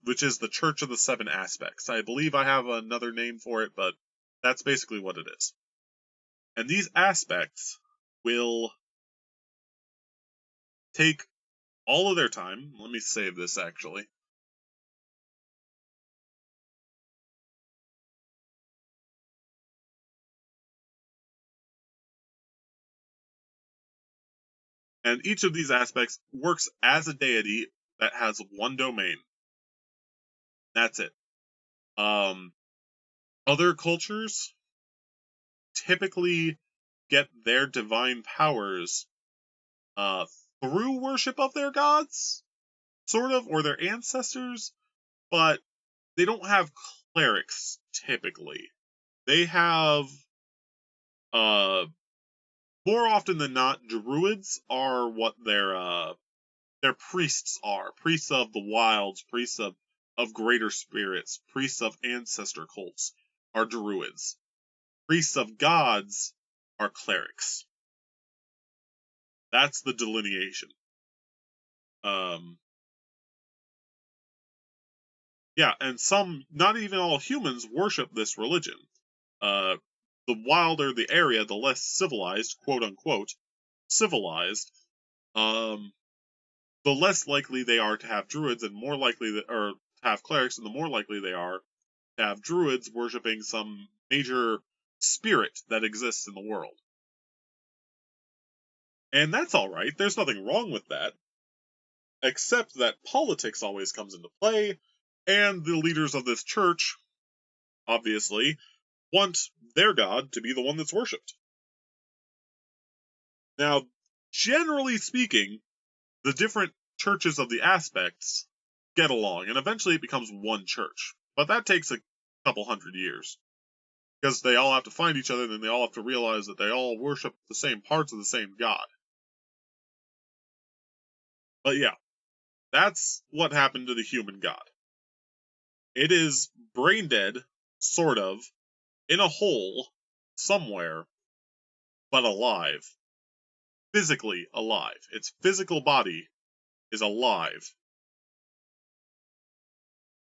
which is the Church of the 7 Aspects. I believe I have another name for it, but that's basically what it is. And these aspects will take all of their time. Let me save this, actually. And each of these aspects works as a deity that has one domain. That's it. Other cultures typically get their divine powers through worship of their gods, sort of, or their ancestors, but they don't have clerics typically. They have more often than not, druids are what their priests are. Priests of the wilds, priests of greater spirits, priests of ancestor cults are druids. Priests of gods are clerics. That's the delineation. Yeah, and some, not even all humans, worship this religion. The wilder the area, the less civilized, quote unquote, civilized, the less likely they are to have druids, and more likely or to have clerics, and the more likely they are to have druids worshipping some major spirit that exists in the world. And that's all right. There's nothing wrong with that. Except that politics always comes into play, and the leaders of this church, obviously, want their god to be the one that's worshipped. Now, generally speaking, the different churches of the aspects get along, and eventually it becomes one church. But that takes a couple hundred years. Because they all have to find each other, and then they all have to realize that they all worship the same parts of the same god. But yeah, that's what happened to the human god. It is brain dead, sort of, in a hole, somewhere, but alive. Physically alive. Its physical body is alive.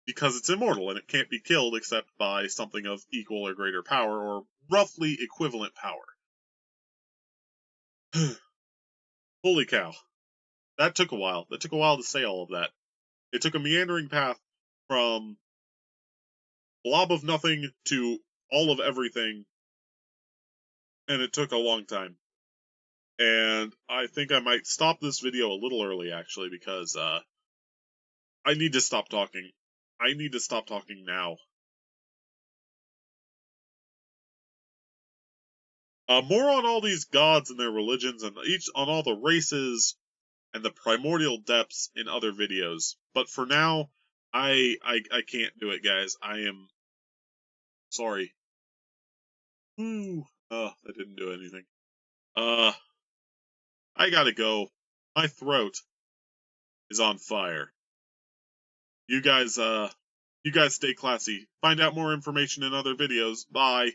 Because it's immortal and it can't be killed except by something of equal or greater power, or roughly equivalent power. Holy cow. That took a while. That took a while to say all of that. It took a meandering path from blob of nothing to all of everything, and it took a long time. And I think I might stop this video a little early, actually, because I need to stop talking. I need to stop talking now. More on all these gods and their religions, and each on all the races and the primordial depths in other videos. But for now, I can't do it, guys. I am sorry. Ooh, that didn't do anything. I gotta go. My throat is on fire. You guys stay classy. Find out more information in other videos. Bye.